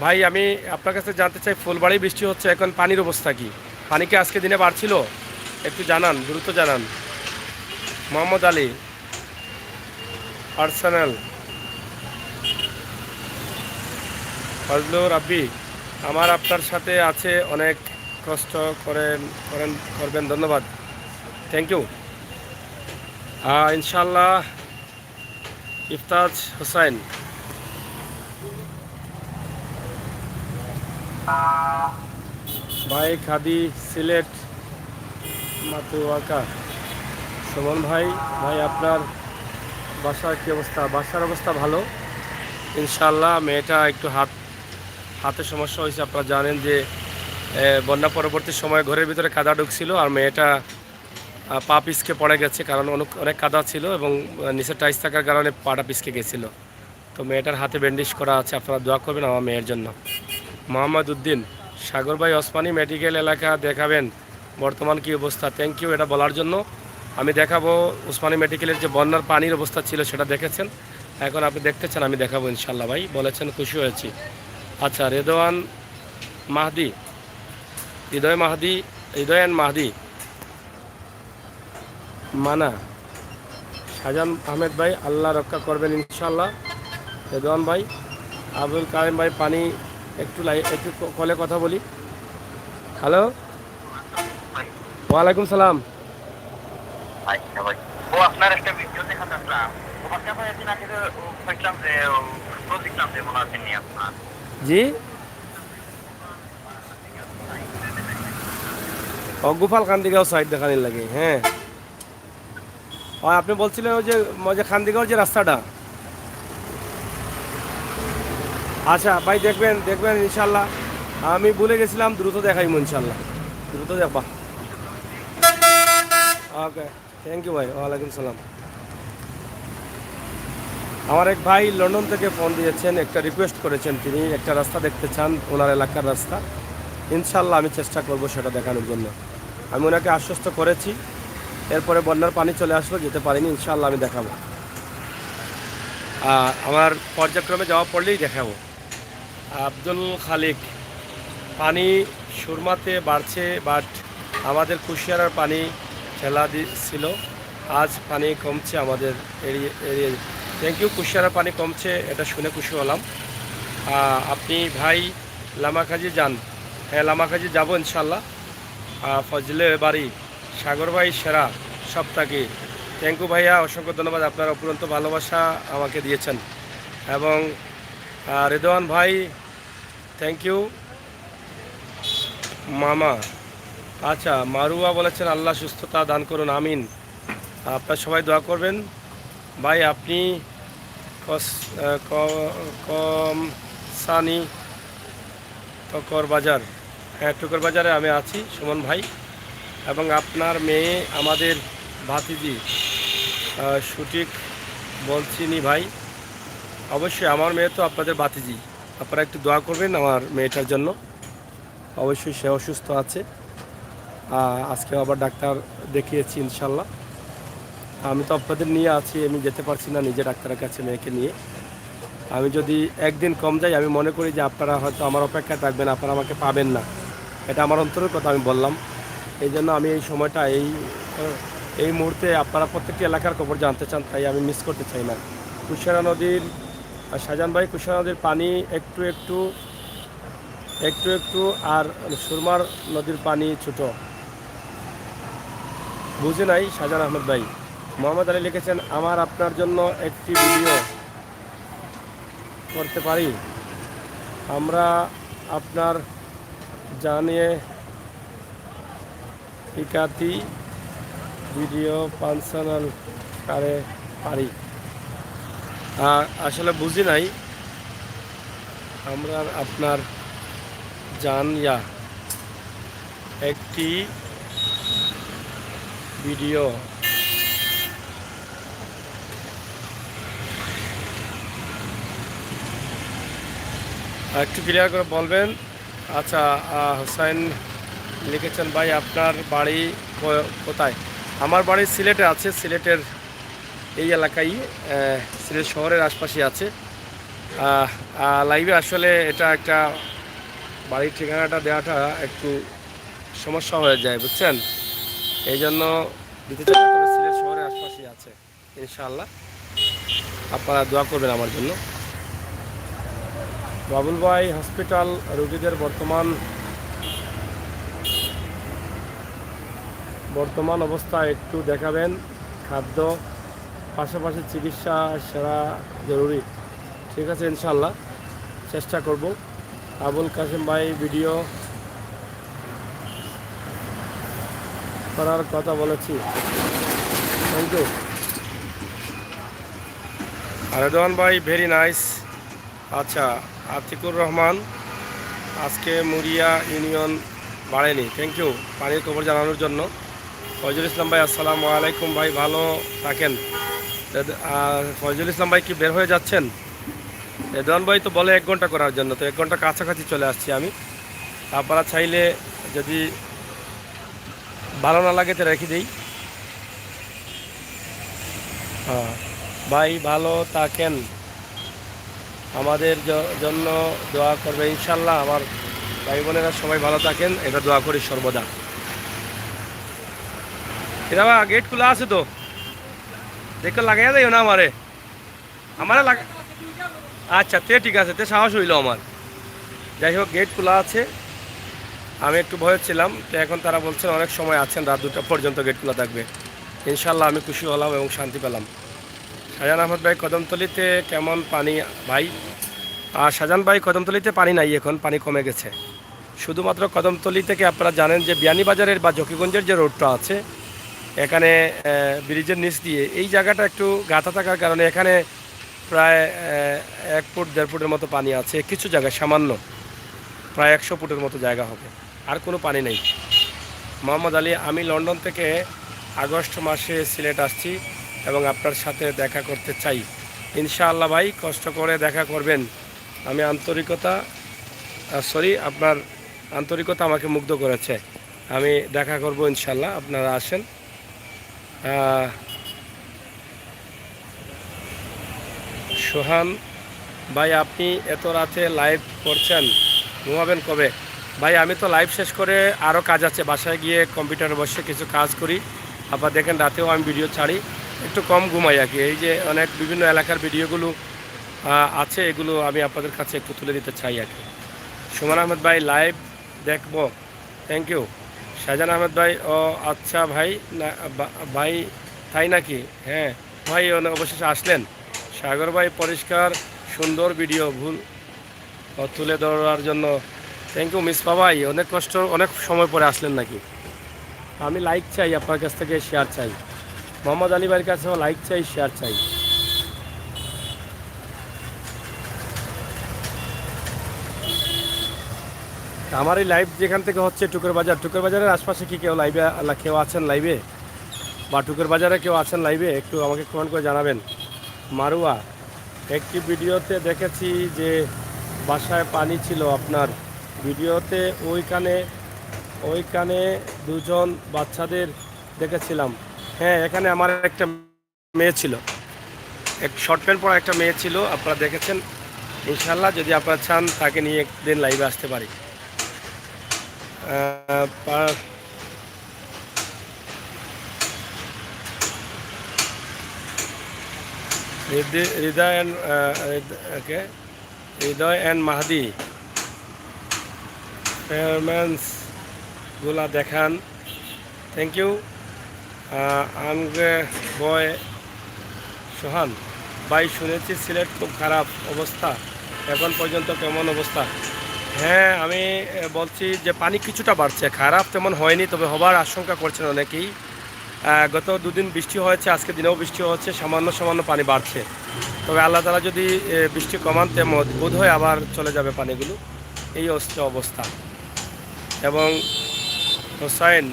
ভাই আমি আপনার কাছে জানতে চাই ফুলবাড়ি বৃষ্টি হচ্ছে, এখন পানির অবস্থা কি? পানি কি আজকে দিনে বাড়ছিল? একটু জানান, দ্রুত জানান। মোহাম্মদ আলী পার্সোনাল ফজলুর রাব্বি, আমার আপনার সাথে আছে, অনেক কষ্ট করবেন, ধন্যবাদ, থ্যাংক ইউ। ইনশাল্লাহ। ইফতাজ হোসাইন ভাই খাদি সিলেট মাতুয়াকা। সুমন ভাই আপনার বাসার কী অবস্থা? বাসার অবস্থা ভালো ইনশাল্লাহ। মেয়েটা একটু হাতে সমস্যা হয়েছে, আপনারা জানেন যে বন্যা পরবর্তী সময়ে ঘরের ভিতরে কাদা ঢুকছিল আর মেয়েটা পা পিসকে পড়ে গেছে, কারণ অনেক কাদা ছিল এবং নিচে টাইস থাকার কারণে পাটা পিসকে গেছিলো। তো মেয়েটার হাতে ব্যান্ডেজ করা আছে, আপনারা দোয়া করবেন আমার মেয়ের জন্য। মোহাম্মদ উদ্দিন সাগর ভাই ওসমানী মেডিকেল এলাকা দেখাবেন, বর্তমান কি অবস্থা? থ্যাংক ইউ এটা বলার জন্য। আমি দেখাবো ওসমানী মেডিকেলের যে বন্যার পানির অবস্থা ছিল সেটা দেখেছেন, এখন আপনি দেখতেছেন, আমি দেখাবো ইনশাল্লাহ। ভাই বলেছেন, খুশি হয়েছি। আচ্ছা, রেদওয়ান মাহদি, হৃদয়ান মাহদি মানা, শাহজাহান আহমেদ ভাই আল্লাহ রক্ষা করবেন ইনশাল্লাহ। রেদওয়ান ভাই, আব্দুল কারিম ভাই পানি একটু কলে কথা বলি। হ্যালো, ওয়ালাইকুম সালাম। আপনার একটা ভিডিও দেখাচ্ছিলাম, জি গোপাল খান্দিগাঁও সাইড দেখানি লাগে। হ্যাঁ, আপনি বলছিলেন ওই যে খান্দিগাঁওর যে রাস্তাটা। আচ্ছা ভাই, দেখবেন ইনশাল্লাহ। আমি ভুলে গেছিলাম, দ্রুত দেখাইব ইনশাল্লাহ, দ্রুত দেখবা। ওকে, থ্যাংক ইউ ভাই, ওয়ালাইকুম সালাম। আমার এক ভাই লন্ডন থেকে ফোন দিয়েছেন, একটা রিকোয়েস্ট করেছেন, তিনি একটা রাস্তা দেখতে চান, ওনার এলাকার রাস্তা। ইনশাল্লাহ আমি চেষ্টা করব সেটা দেখানোর জন্য। আমি ওনাকে আশ্বস্ত করেছি, এরপরে বন্যার পানি চলে আসলো, যেতে পারিনি, ইনশাল্লাহ আমি দেখাবো। আমার পর্যায়ক্রমে যাওয়া পড়লেই দেখাবো। আব্দুল খালিক, পানি সুরমাতে বাড়ছে, বাট আমাদের কুশিয়ারার পানি ঠেলা ছিল, আজ পানি কমছে আমাদের এরিয়া। Thank you. কুশিয়ারার পানি কমছে, এটা শুনে খুশি হলাম। আপনি ভাই লামাকাজি যান? হ্যাঁ, লামাকাজি যাবো ইনশাল্লাহ। ফজলে বাড়ি, সাগর ভাই সেরা সপ্তাহে। থ্যাংক ইউ ভাইয়া, অসংখ্য ধন্যবাদ, আপনার অপুরন্ত ভালোবাসা আমাকে দিয়েছেন। এবং রেদওয়ান ভাই, থ্যাংক ইউ মামা। আচ্ছা, মারুয়া বলেছেন আল্লাহ সুস্থতা দান করুন, আমিন। আপনার সবাই দোয়া করবেন ভাই। আপনি কমসানি টকর বাজার? হ্যাঁ, টুকর বাজারে আমি আছি সুমন ভাই। এবং আপনার মেয়ে আমাদের ভাতিজি সঠিক বলছিনি ভাই? অবশ্যই আমার মেয়ে তো আপনাদের ভাতিজি, আপনারা একটু দোয়া করবেন আমার মেয়েটার জন্য। অবশ্যই সে অসুস্থ আছে, আজকে আবার ডাক্তার দেখিয়েছি ইনশাল্লাহ। আমি তো আপনাদের নিয়ে আছি, আমি যেতে পারছি না নিজে ডাক্তারের কাছে মেয়েকে নিয়ে। আমি যদি একদিন কম যাই, আমি মনে করি যে আপনারা হয়তো আমার অপেক্ষায় থাকবেন, আপনারা আমাকে পাবেন না। এটা আমার অন্তরের কথা আমি বললাম। এই জন্য আমি এই সময়টা এই মুহূর্তে আপনারা প্রত্যেকটি এলাকার খবর জানতে চান, তাই আমি মিস করতে চাই না। কুশিয়ারা নদীর, শাহজাহান ভাই, কুশিয়ারা নদীর পানি একটু একটু একটু একটু, আর সুরমার নদীর পানি ছোট। বুঝে নাই শাহজাহান আহমেদ ভাই। মোহাম্মদ আলী লিখেছেন, আমার আপনার জন্য একটি ভিডিও করতে পারি? আমরা আপনার জানিয়ে ইকাতি ভিডিও পার্সোনাল কারে পারি? আসলে বুঝি নাই। আমরা আপনার জানিয়া একটি ভিডিও একটু ক্লিয়ার করে বলবেন। আচ্ছা, হোসাইন লিখেছেন, ভাই আপনার বাড়ি কোথায়? আমার বাড়ি সিলেটে আছে, সিলেটের এই এলাকায়, সিলেট শহরের আশপাশে আছে। লাইভে আসলে এটা একটা বাড়ির ঠিকানাটা দেওয়াটা একটু সমস্যা হয়ে যায়, বুঝছেন? এই জন্য দিতে চাই, তবে সিলেট শহরের আশপাশে আছে ইনশাআল্লাহ। আপনারা দোয়া করবেন আমার জন্য। বাবুল ভাই, হসপিটাল রোগীদের বর্তমান অবস্থা একটু দেখাবেন। খাদ্য পাশাপাশি চিকিৎসা সেরা জরুরি। ঠিক আছে, ইনশাল্লাহ চেষ্টা করব। আবুল কাসেম ভাই, ভিডিও করার কথা বলেছি, থ্যাংক ইউ। রেদওয়ান ভাই, ভেরি নাইস। আচ্ছা, আতিকুর রহমান, আজকে মুরিয়া ইউনিয়ন বাড়েনি, থ্যাংক ইউ পানির খবর জানানোর জন্য। ফয়জুল ইসলাম ভাই, আসসালামু আলাইকুম ভাই, ভালো থাকেন। ফয়জুল ইসলাম ভাই কি বের হয়ে যাচ্ছেন? রেদওয়ান ভাই তো বলে 1 ঘন্টা করার জন্য, তো 1 ঘন্টা কাছাকাছি চলে আসছি আমি। আপনারা চাইলে যদি ভালো না লাগে তো রেখে দিই। হ্যাঁ ভাই, ভালো থাকেন, আমাদের জন্য দোয়া করবে ইনশাল্লাহ। আমার ভাই বোনেরা সবাই ভালো থাকেন, এটা দোয়া করি সর্বদা। এরা গেট খোলা আছে তো, দেখো লাগাইয়া দেয় না আমারে, লাগা। আচ্ছা, ঠিক আছে, সাহস হইল আমার। যাই হোক, গেট খোলা আছে, আমি একটু ভয় ছিলাম, তো এখন তারা বলছেন অনেক সময় আছেন, রাত 2টা পর্যন্ত গেট খোলা থাকবে ইনশাল্লাহ। আমি খুশি হলাম এবং শান্তি পেলাম। শাহজাহান আহমদ ভাই, কদমতলিতে কেমন পানি ভাই? আর শাহজাহান ভাই, কদমতলিতে পানি নাই, এখন পানি কমে গেছে। শুধুমাত্র কদমতলি থেকে আপনারা জানেন যে বিয়ানীবাজারের বা জকিগঞ্জের যে রোডটা আছে, এখানে ব্রিজের নিচ দিয়ে এই জায়গাটা একটু গাঁথা থাকার কারণে এখানে প্রায় 1 ফুট 1.5 ফুটের মতো পানি আছে, কিছু জায়গায় সামান্য, প্রায় 100 ফুটের মতো জায়গা হবে, আর কোনো পানি নেই। মোহাম্মদ আলী, আমি লন্ডন থেকে আগস্ট মাসে সিলেট আসছি এবং আপনার সাথে দেখা করতে চাই। ইনশাআল্লাহ ভাই, কষ্ট করে দেখা করবেন। আমি আপনার আন্তরিকতা আমাকে মুগ্ধ করেছে। আমি দেখা করব ইনশাআল্লাহ, আপনারা আসেন। সোহান ভাই, আপনি এত রাতে লাইভ করছেন, ঘুমাবেন কবে? ভাই আমি তো লাইভ শেষ করে আরও কাজ আছে, বাসায় গিয়ে কম্পিউটারে বসে কিছু কাজ করি। আবার দেখেন রাতেও আমি ভিডিও ছাড়ি, একটু কম ঘুমাই আর কি। এই যে অনেক বিভিন্ন এলাকার ভিডিওগুলো আছে, এগুলো আমি আপনাদের কাছে একটু তুলে দিতে চাই আর কি। সুমন আহমেদ ভাই, লাইভ দেখবো, থ্যাংক ইউ। শাহজাহান আহমেদ ভাই, ও আচ্ছা ভাই, না ভাই তাই নাকি? হ্যাঁ ভাই, অবশেষে আসলেন। সাগর ভাই, পরিষ্কার সুন্দর ভিডিও ভুল তুলে ধরার জন্য থ্যাংক ইউ। মিসপা ভাই, অনেক কষ্ট, অনেক সময় পরে আসলেন নাকি? আমি লাইক চাই আপনার কাছ থেকে, শেয়ার চাই। মোহাম্মদ আলী ভাইয়ের কাছেও লাইক চাই, শেয়ার চাই। আমার এই লাইভ যেখান থেকে হচ্ছে টুকের বাজার, টুকের বাজারের আশপাশে কি কেউ লাইভে কেউ আছেন লাইভে, বা টুকের বাজারে কেউ আছেন লাইভে, একটু আমাকে কমেন্ট করে জানাবেন। মারুয়া, একটি ভিডিওতে দেখেছি যে বাসায় পানি ছিল আপনার ভিডিওতে, ওইখানে দুজন বাচ্চাদের দেখেছিলাম। হ্যাঁ, এখানে আমার একটা মেয়ে ছিল, এক শর্ট প্যান্ট পরা একটা মেয়ে ছিল, আপনারা দেখেছেন। ইনশাল্লাহ যদি আপনারা চান তাকে নিয়ে একদিন লাইভে আসতে পারি। হৃদয় অ্যান্ড হৃদয় অ্যান্ড মাহাদি পারফরম্যান্সগুলা দেখান, থ্যাংক ইউ। আনগে বয় সোহান ভাই, শুনেছি সিলেট খুব খারাপ অবস্থা, এখন পর্যন্ত কেমন অবস্থা? হ্যাঁ, আমি বলছি যে পানি কিছুটা বাড়ছে, খারাপ তেমন হয়নি, তবে হবার আশঙ্কা করছেন অনেকেই। গত দুদিন বৃষ্টি হয়েছে, আজকে দিনেও বৃষ্টি হচ্ছে, সামান্য সামান্য পানি বাড়ছে। তবে আল্লাহ তাআলা যদি বৃষ্টি কমান, তেমন বোধ হয় আবার চলে যাবে পানিগুলো, এই হচ্ছে অবস্থা। এবং হোসাইন,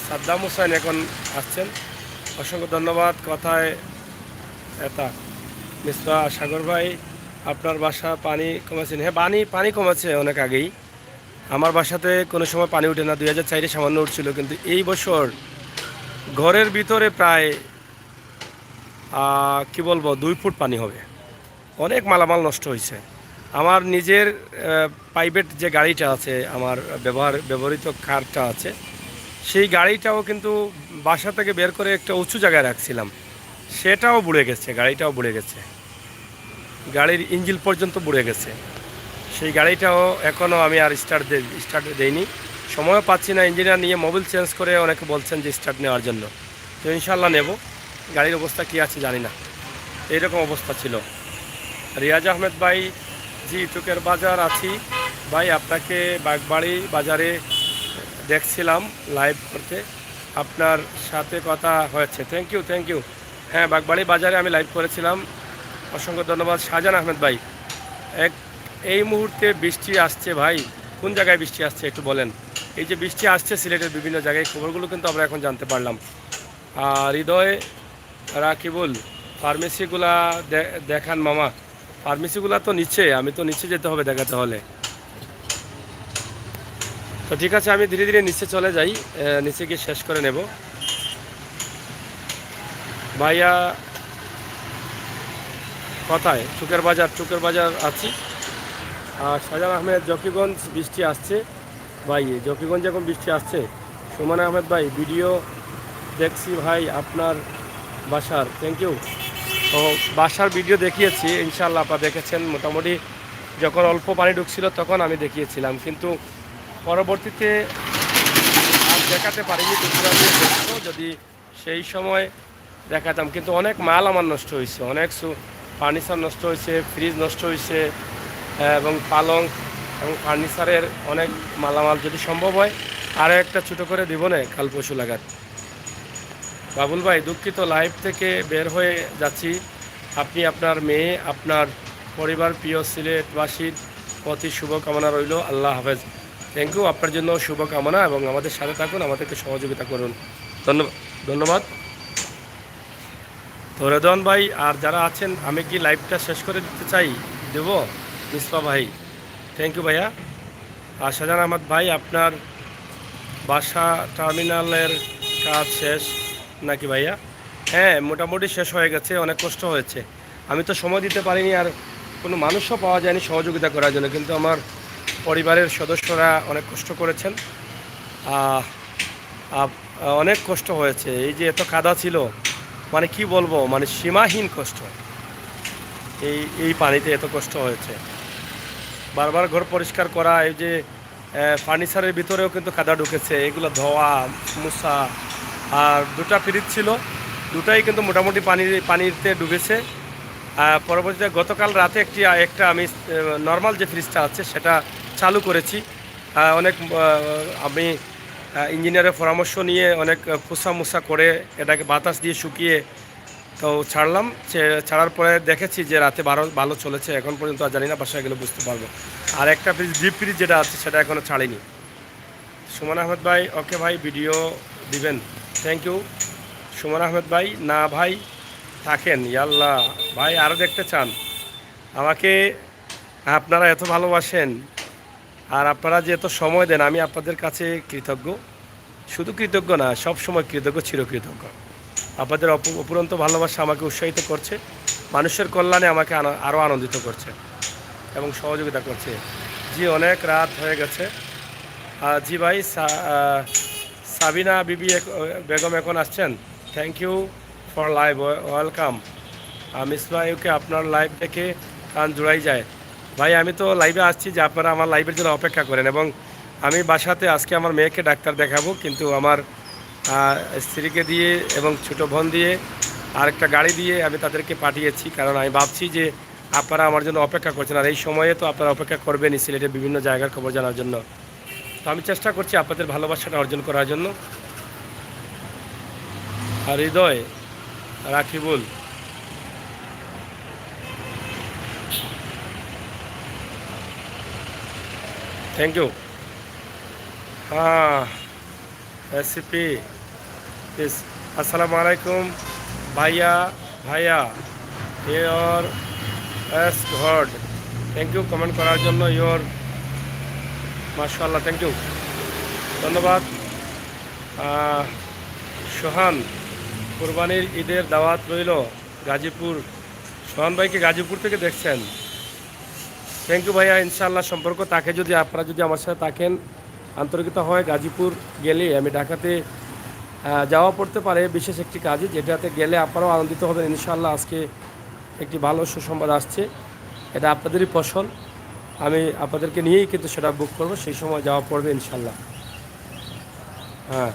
সাদ্দাম হোসাইন এখন আসছেন, অসংখ্য ধন্যবাদ। কথায় এটা মিসবা সাগর ভাই, আপনার বাসা পানি কমেছেন? হ্যাঁ, পানি কমেছে অনেক আগেই। আমার বাসাতে কোনো সময় পানি ওঠে না, 2004-এ সামান্য উঠছিল, কিন্তু এই বছর ঘরের ভিতরে প্রায় কি বলবো 2 ফুট পানি হবে। অনেক মালামাল নষ্ট হয়েছে। আমার নিজের প্রাইভেট যে গাড়িটা আছে, আমার ব্যবহৃত কারটা আছে, সেই গাড়িটাও কিন্তু বাসা থেকে বের করে একটা উঁচু জায়গায় রাখছিলাম, সেটাও বুড়ে গেছে, গাড়িটাও বুড়ে গেছে, গাড়ির ইঞ্জিন পর্যন্ত বুড়ে গেছে। সেই গাড়িটাও এখনও আমি আর স্টার্ট দেইনি, সময়ও পাচ্ছি না। ইঞ্জিনিয়ার নিয়ে মোবিল চেঞ্জ করে অনেকে বলছেন যে স্টার্ট নেওয়ার জন্য, তো ইনশাল্লাহ নেব। গাড়ির অবস্থা কী আছে জানি না, এইরকম অবস্থা ছিল। রিয়াজ আহমেদ ভাই, জি টুকের বাজার আছি ভাই, আপনাকে বাগবাড়ি বাজারে দেখছিলাম লাইভ করতে, আপনার সাথে কথা হয়েছে, থ্যাংক ইউ। হ্যাঁ, বাগবাড়ি বাজারে আমি লাইভ করেছিলাম, অসংখ্য ধন্যবাদ। শাহজাহান আহমেদ ভাই, এই মুহূর্তে বৃষ্টি আসছে ভাই, কোন জায়গায় বৃষ্টি আসছে একটু বলেন? এই যে বৃষ্টি আসছে সিলেটের বিভিন্ন জায়গায়, খবরগুলো কিন্তু আমরা এখন জানতে পারলাম। আর হৃদয় রাকিবুল, ফার্মেসিগুলা দেখান মামা। ফার্মেসিগুলা তো নিচে, আমি তো নিচে যেতে হবে দেখাতে হলে। তো ঠিক আছে, আমি ধীরে ধীরে নিচে চলে যাই, নিচে গিয়ে শেষ করে নেব। ভাইয়া কোথায়? টুকের বাজার আছি। আর শাহজাহান আহমেদ, জকিগঞ্জ বৃষ্টি আসছে ভাই, জকিগঞ্জ এখন বৃষ্টি আসছে। সুমন আহমেদ ভাই, ভিডিও দেখছি ভাই আপনার বাসার, থ্যাংক ইউ। তো বাসার ভিডিও দেখিয়েছি, ইনশাআল্লাহ আপনারা দেখেছেন। মোটামুটি যখন অল্প পানি ঢুকছিল তখন আমি দেখিয়েছিলাম, কিন্তু পরবর্তীতে আর দেখাতে পারিনি। যদি সেই সময় দেখাতাম, কিন্তু অনেক মাল আমার নষ্ট হয়েছে, অনেক ফার্নিচার নষ্ট হয়েছে, ফ্রিজ নষ্ট হয়েছে, এবং পালং এবং ফার্নিচারের অনেক মালামাল। যদি সম্ভব হয় আরও একটা ছোটো করে দিব না, কাল পরশু লাগাত। বাবুল ভাই, দুঃখিত লাইভ থেকে বের হয়ে যাচ্ছি। আপনি, আপনার মেয়ে, আপনার পরিবার, প্রিয় সিলেটবাসীর প্রতি শুভকামনা রইল। আল্লাহ হাফেজ, থ্যাংক ইউ। আপনার জন্য শুভকামনা, এবং আমাদের সাথে থাকুন, আমাদেরকে সহযোগিতা করুন। ধন্যবাদ। তো রেদওয়ান ভাই আর যারা আছেন, আমি কি লাইভটা শেষ করে দিতে চাই, দেব? মিসপা ভাই, থ্যাংক ইউ ভাইয়া। আর শাহজাহান আহমদ ভাই, আপনার বাসা টার্মিনালের কাজ শেষ নাকি ভাইয়া? হ্যাঁ, মোটামুটি শেষ হয়ে গেছে, অনেক কষ্ট হয়েছে। আমি তো সময় দিতে পারিনি, আর কোনো মানুষও পাওয়া যায়নি সহযোগিতা করার জন্য, কিন্তু আমার পরিবারের সদস্যরা অনেক কষ্ট করেছেন। আহ, আপ- অনেক কষ্ট হয়েছে। এই যে এত কাদা ছিল, মানে কি বলবো, মানে সীমাহীন কষ্ট। এই এই পানিতে এত কষ্ট হয়েছে। বারবার ঘর পরিষ্কার করা, এই যে ফার্নিচারের ভিতরেও কিন্তু কাদা ঢুকেছে, এগুলো ধোয়া মুছা। আর দুটা ফ্রিজ ছিল, দুটাই কিন্তু মোটামুটি পানিতে ডুবেছে। পরবর্তীতে গতকাল রাতে একটা আমি নর্মাল যে ফ্রিজটা আছে সেটা চালু করেছি। অনেক আমি ইঞ্জিনিয়ারের পরামর্শ নিয়ে অনেক ফুসা মুসা করে এটাকে বাতাস দিয়ে শুকিয়ে তো ছাড়লাম। ছাড়ার পরে দেখেছি যে রাতে ভালো চলেছে। এখন পর্যন্ত আর জানি না, বাসায় গেলে বুঝতে পারবো। আর একটা ফ্রিজ, ডিপ ফ্রিজ যেটা আছে সেটা এখনও ছাড়িনি। সুমন আহমেদ ভাই, ওকে ভাই, ভিডিও দিবেন, থ্যাংক ইউ। সুমন আহমেদ ভাই, না ভাই থাকেন, ইয়াল্লা ভাই আরও দেখতে চান আমাকে? আপনারা এত ভালোবাসেন আর আপনারা যে এত সময় দেন, আমি আপনাদের কাছে কৃতজ্ঞ। শুধু কৃতজ্ঞ না, সব সময় কৃতজ্ঞ, চিরকৃতজ্ঞ। আপনাদের অপুরন্ত ভালোবাসা আমাকে উৎসাহিত করছে, মানুষের কল্যাণে আমাকে আরও আনন্দিত করছে এবং সহযোগিতা করছে। জি, অনেক রাত হয়ে গেছে। জি ভাই, সাবিনা বিবি বেগম এখন আসছেন। Thank you for live, welcome. Misba UK, আপনার লাইভ দেখে কান জোড়াই যায়। ভাই আমি তো লাইভে আসছি যে আপনারা আমার লাইভের জন্য অপেক্ষা করেন, এবং আমি বাসাতে আজকে আমার মেয়েকে ডাক্তার দেখাবো, কিন্তু আমার স্ত্রীকে দিয়ে এবং ছোটো বোন দিয়ে আরেকটা গাড়ি দিয়ে আমি তাদেরকে পাঠিয়েছি, কারণ আমি ভাবছি যে আপনারা আমার জন্য অপেক্ষা করছেন, আর এই সময়ে তো আপনারা অপেক্ষা করবেনই সিলেটের বিভিন্ন জায়গার খবর জানার জন্য। তো আমি চেষ্টা করছি আপনাদের ভালোবাসাটা অর্জন করার জন্য। আর হৃদয়, রাকিবুল, থ্যাংক ইউ। হ্যাঁ, রেসিপি প্লিজ। আসসালামু আলাইকুম ভাইয়া, ভাইয়া your S God, thank you comment করার জন্য। ইয়োর মাশাআল্লাহ, থ্যাংক ইউ, ধন্যবাদ। সোহান, কোরবানির ঈদের দাওয়াত রইল গাজীপুর। সোহান ভাইকে গাজীপুর থেকে দেখছেন, থ্যাংক ইউ ভাইয়া। ইনশাআল্লাহ সম্পর্ক তাকে, যদি আপনারা যদি আমার সাথে থাকেন, আন্তরিকতা হয়, গাজীপুর গেলে আমি ঢাকাতে যাওয়া পড়তে পারে বিশেষ একটি কাজে, যেটাতে গেলে আপনারাও আনন্দিত হবেন ইনশাআল্লাহ। আজকে একটি ভালো সুসংবাদ আসছে, এটা আপনাদেরই পছন্দ। আমি আপনাদেরকে নিয়েই কিন্তু সেটা বুক করব, সেই সময় যাওয়া পড়বে ইনশাআল্লাহ। হ্যাঁ,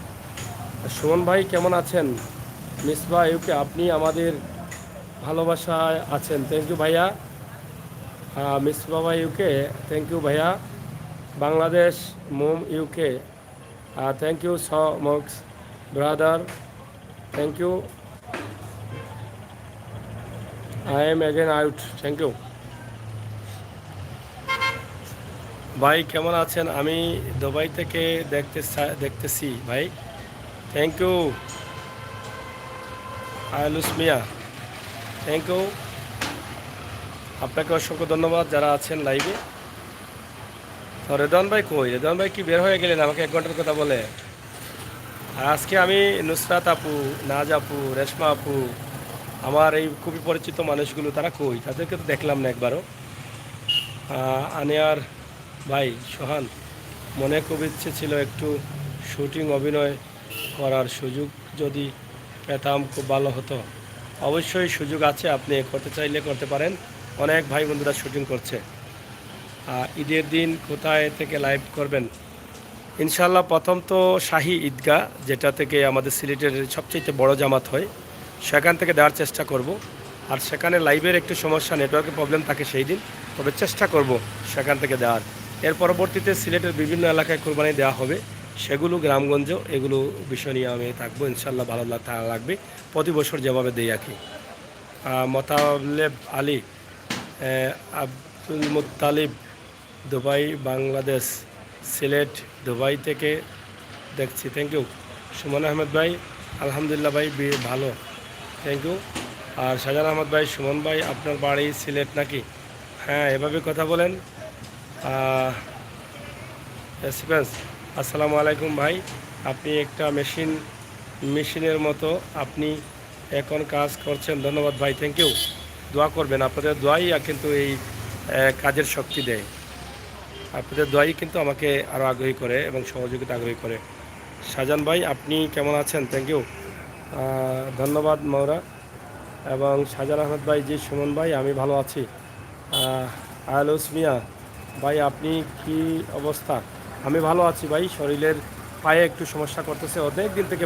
সুমন ভাই কেমন আছেন? মিসবা ইউকে, আপনি আমাদের ভালোবাসায় আছেন, থ্যাংক ইউ ভাইয়া। মিসবা ভাই ইউকে, থ্যাংক ইউ ভাইয়া। বাংলাদেশ মোম UK, thank you so much brother, thank you. I am again out, thank you ভাই। কেমন আছেন? আমি দুবাই থেকে দেখতেছি ভাই, থ্যাংক ইউ। আয়লুস মিয়া, থ্যাংক ইউ, আপনাকে অসংখ্য ধন্যবাদ যারা আছেন লাইভে। তো রেদওয়ান ভাই কই? রেদওয়ান ভাই কি বের হয়ে গেলেন আমাকে 1 ঘন্টার কথা বলে? আর আজকে আমি নুসরাত আপু, নাজ আপু, রেশমা আপু, আমার এই খুবই পরিচিত মানুষগুলো, তারা কই? তাদেরকে তো দেখলাম না একবারও। আনিয়ার ভাই, সোহান, মনে খুব ইচ্ছে ছিল একটু শুটিং অভিনয় করার সুযোগ যদি পেতাম খুব ভালো হতো। অবশ্যই সুযোগ আছে, আপনি করতে চাইলে করতে পারেন। অনেক ভাই বন্ধুরা শুটিং করছে। ঈদের দিন কোথায় থেকে লাইভ করবেন? ইনশাল্লাহ প্রথম তো শাহী ঈদগাহ, যেটা থেকে আমাদের সিলেটের সবচেয়ে বড় জামাত হয়, সেখান থেকে দেওয়ার চেষ্টা করব। আর সেখানে লাইভের একটু সমস্যা, নেটওয়ার্কের প্রবলেম থাকে সেই দিন, তবে চেষ্টা করব সেখান থেকে দেওয়ার। এর পরবর্তীতে সিলেটের বিভিন্ন এলাকায় কোরবানি দেওয়া হবে, সেগুলো গ্রামগঞ্জ, এগুলো বিষয় নিয়ে আমি থাকবো ইনশাল্লাহ। ভালো লাগবে, প্রতি বছর যেভাবে দেই আর কি। Motaleb Ali, Abdul Muttalib, Dubai Bangladesh, Sylhet Dubai থেকে দেখছি, থ্যাংক ইউ। সুমন আহমেদ ভাই, আলহামদুলিল্লাহ ভাই ভালো, থ্যাংক ইউ। আর শাহজাহান আহমদ ভাই, সুমন ভাই আপনার বাড়ি সিলেট নাকি? হ্যাঁ, এভাবে কথা বলেন। এক্সপিরিয়েন্স, আসসালামু আলাইকুম ভাই, আপনি একটা মেশিনের মতো আপনি এখন কাজ করছেন, ধন্যবাদ ভাই, থ্যাংক ইউ। দোয়া করবেন। আপনাদের দোয়াই কিন্তু এই কাজের শক্তি দেয়। আপনাদের দোয়াই কিন্তু আমাকে আরও আগ্রহী করে এবং সহযোগিতা আগ্রহী করে। শাহজাহান ভাই আপনি কেমন আছেন? থ্যাংক ইউ, ধন্যবাদ মৌরা। এবং শাহজাহান আহমেদ ভাই, জি সুমন ভাই আমি ভালো আছি। আয়ালুস মিয়া ভাই আপনি কি অবস্থা? আমি ভালো আছি ভাই, শরীরের পায়ে একটু সমস্যা করতেছে, অনেক দিন থেকে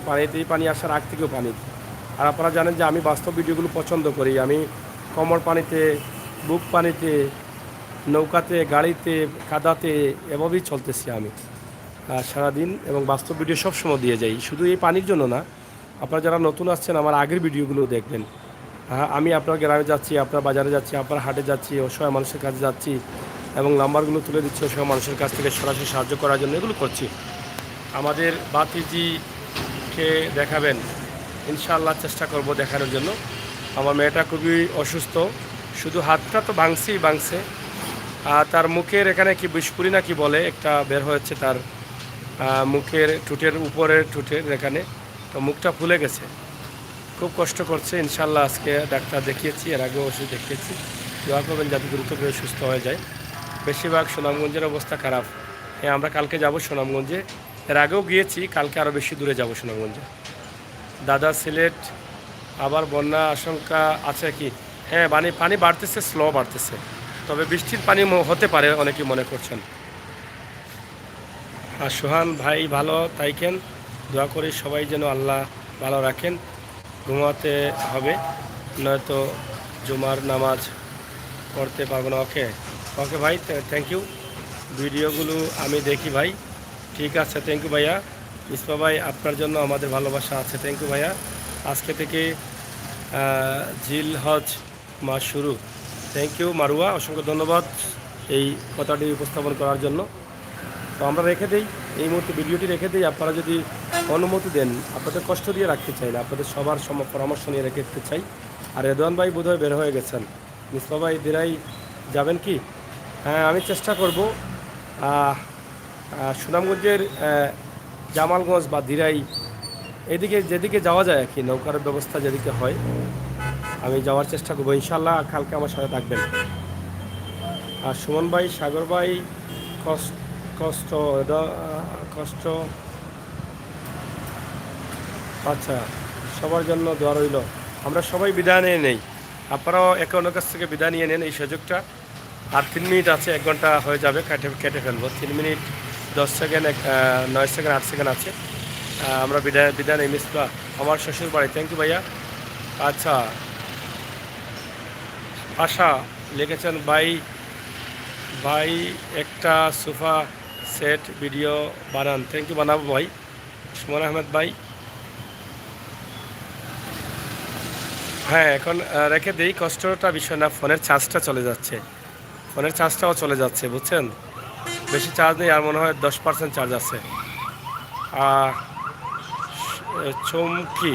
পানি আসার আগ থেকেও পানি। আর আপনারা জানেন যে আমি বাস্তব ভিডিওগুলো পছন্দ করি। আমি কোমর পানিতে, বুক পানিতে, নৌকাতে, গাড়িতে, কাদাতে এভাবেই চলতেছি আমি সারাদিন, এবং বাস্তব ভিডিও সবসময় দিয়ে যাই। শুধু এই পানির জন্য না, আপনারা যারা নতুন আসছেন আমার আগের ভিডিওগুলো দেখবেন। আমি আপনার গ্রামে যাচ্ছি, আপনার বাজারে যাচ্ছি, আপনার হাটে যাচ্ছি, অসহায় মানুষের কাছে যাচ্ছি এবং নাম্বারগুলো তুলে দিচ্ছি অসহায় মানুষের কাছ থেকে সরাসরি সাহায্য করার জন্য এগুলো করছি। আমাদের বাতিজিকে দেখাবেন, ইনশাআল্লাহ চেষ্টা করব দেখানোর জন্য। আমার মেয়েটা খুবই অসুস্থ, শুধু হাতটা তো ভাঙছে। আর তার মুখের এখানে কি বিস্ফুরি না কি বলে একটা বের হয়েছে তার মুখের ঠোঁটের উপরের ঠোঁটের এখানে, তো মুখটা ফুলে গেছে, খুব কষ্ট করছে। ইনশাল্লাহ আজকে ডাক্তার দেখিয়েছি, এর আগেও ওষুধ দেখিয়েছি। দোয়া করবেন যাতে দ্রুত করে সুস্থ হয়ে যায়। বেশিরভাগ সুনামগঞ্জের অবস্থা খারাপ। হ্যাঁ আমরা কালকে যাব সুনামগঞ্জে, এর আগেও গিয়েছি, কালকে আরও বেশি দূরে যাব সুনামগঞ্জে। দাদা সিলেট আবার বন্যা আশঙ্কা আছে কি? হ্যাঁ পানি বাড়তেছে, স্লো বাড়তেছে, তবে বৃষ্টির পানি হতে পারে অনেকেই মনে করছেন। আর সোহান ভাই ভালো থাকেন, দোয়া করি সবাই যেন আল্লাহ ভালো রাখেন। ঘুমাতে হবে, নয়তো জুমার নামাজ পড়তে পারবো না। ওকে ওকে ভাই, থ্যাংক ইউ। ভিডিওগুলো আমি দেখি ভাই, ঠিক আছে, থ্যাংক ইউ ভাইয়া। ইসমা ভাই আপনার জন্য আমাদের ভালোবাসা আছে, থ্যাংক ইউ ভাইয়া। আজকে থেকে জিল হজ মাস শুরু, থ্যাংক ইউ মারুয়া, অসংখ্য ধন্যবাদ এই কথাটি উপস্থাপন করার জন্য। তো আমরা রেখে দিই এই মুহূর্তে, ভিডিওটি রেখে দিই। আপনারা যদি অনুমতি দেন, আপনাদের কষ্ট দিয়ে রাখতে চাই না, আপনাদের সবার পরামর্শ নিয়ে রেখে চাই। আর রেদওয়ান ভাই বোধহয় বের হয়ে গেছেন। মিসবা ভাই দিরাই যাবেন কি? হ্যাঁ আমি চেষ্টা করব। সুনামগঞ্জের জামালগঞ্জ বা দিরাই এদিকে যেদিকে যাওয়া যায় আর কি, নৌকার ব্যবস্থা যেদিকে হয় আমি যাওয়ার চেষ্টা করবো ইনশাল্লাহ। কালকে আমার সাথে থাকবেন। আর সুমন ভাই, সাগর ভাই, কষ্ট আচ্ছা, সবার জন্য দোয়া রইল। আমরা সবাই বিদায় নিয়ে নেই, আপনারাও একে অন্যের কাছ থেকে বিদায় নিয়ে নেন এই সুযোগটা। আর 3 মিনিট আছে, 1 ঘন্টা হয়ে যাবে, কেটে ফেলবো। 3 মিনিট 10 সেকেন্ড, 9 সেকেন্ড, 8 সেকেন্ড আছে। আমরা বিদায় নেই। মিসবা আমার শ্বশুর বাড়ি, থ্যাংক ইউ ভাইয়া। আচ্ছা আশা লিখেছেন ভাই একটা সোফা সেট ভিডিও বানান, থ্যাংক ইউ, বানাবো ভাই। সুমন আহমেদ ভাই, হ্যাঁ এখন রেখে দিই, কষ্টটা বিষয় না, ফোনের চার্জটা চলে যাচ্ছে, ফোনের চার্জটাও চলে যাচ্ছে বুঝছেন, বেশি চার্জ নেই, আর মনে হয় 10% চার্জ আছে। চমকি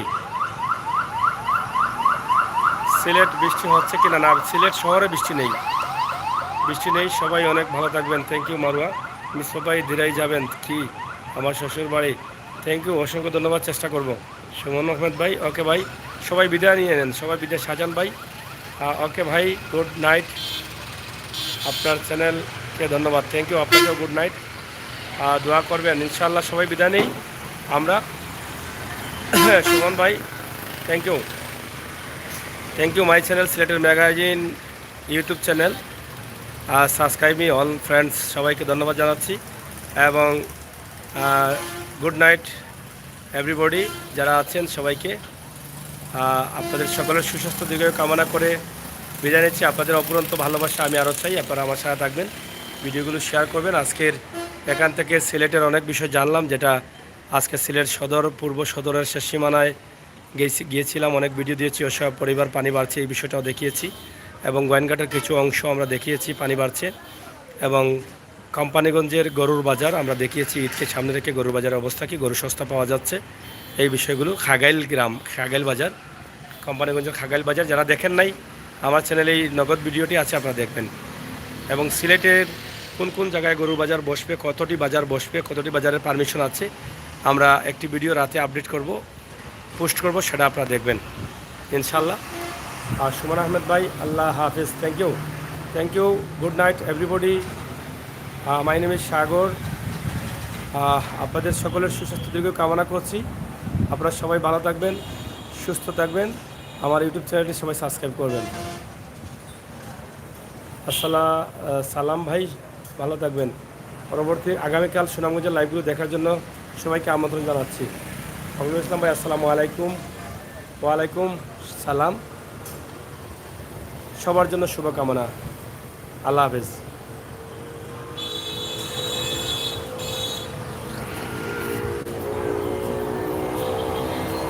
সিলেট বৃষ্টি হচ্ছে কিনা? না, সিলেট শহরে বৃষ্টি নেই। সবাই অনেক ভালো থাকবেন, থ্যাংক ইউ মারুয়া। মিসবা ভাই দিরাই যাবেন কি? আমার শ্বশুর বাড়ি, থ্যাংক ইউ, অসংখ্য ধন্যবাদ, চেষ্টা করব। সুমন আহমেদ ভাই, ওকে ভাই, সবাই বিদায় নিয়ে নেন, সবাই বিদায়। শাহজাহান ভাই, ওকে ভাই, গুড নাইট। আপনার চ্যানেলকে ধন্যবাদ, থ্যাংক ইউ, আপনাকেও গুড নাইট। দোয়া করবেন ইনশাআল্লাহ। সবাই বিদায় নেই আমরা। সুমন ভাই, থ্যাংক ইউ মাই চ্যানেল সিলেটের magazine YouTube channel, subscribe me all friends, সবাইকে ধন্যবাদ জানাচ্ছি। এবং গুড নাইট এভরিবডি যারা আছেন সবাইকে, আপনাদের সকলের সুস্বাস্থ্য দীর্ঘায়ু কামনা করে বিদায় নিচ্ছি। আপনাদের অপুরন্ত ভালোবাসা আমি আরও চাই, আপনারা আমার সাথে থাকবেন, ভিডিওগুলো শেয়ার করবেন। আজকের এখান থেকে সিলেটের অনেক বিষয় জানলাম, যেটা আজকে সিলেট সদর, পূর্ব সদরের শেষ সীমানায় গিয়েছিলাম, অনেক ভিডিও দিয়েছি, ওসব পরিবার পানি বাড়ছে এই বিষয়টাও দেখিয়েছি, এবং গোয়েনঘাটের কিছু অংশ আমরা দেখিয়েছি পানি বাড়ছে, এবং কোম্পানিগঞ্জের গরুর বাজার আমরা দেখিয়েছি, ঈদকে সামনে রেখে গরুর বাজারের অবস্থা কি, গরু সস্তা পাওয়া যাচ্ছে, এই বিষয়গুলো। খাগাইল গ্রাম, খাগাইল বাজার, কোম্পানিগঞ্জের খাগাইল বাজার, যারা দেখেন নাই আমার চ্যানেলে এই নগদ ভিডিওটি আছে, আপনারা দেখবেন। এবং সিলেটের কোন জায়গায় গরু বাজার বসবে, কতটি বাজার বসবে, কতটি বাজারের পারমিশন আছে, আমরা একটি ভিডিও রাতে আপডেট করব, পোস্ট করব, সেটা আপনারা দেখবেন ইনশাল্লাহ। আর সুমন আহমেদ ভাই, আল্লাহ হাফিজ। Thank you, good night everybody. My name is Sagar. আপনাদের সকলের সুস্বাস্থ্য দীর্ঘ কামনা করছি। আপনারা সবাই ভালো থাকবেন, সুস্থ থাকবেন। আমার ইউটিউব চ্যানেলটি সবাই সাবস্ক্রাইব করবেন। সালাম ভাই, ভালো থাকবেন। পরবর্তী আগামীকাল সুনামগঞ্জের লাইভগুলো দেখার জন্য সবাইকে আমন্ত্রণ জানাচ্ছি। ফখরুল ইসলাম ভাই, আসসালামু আলাইকুম। ওয়ালাইকুম সালাম। সবার জন্য শুভকামনা। আল্লাহ হাফেজ।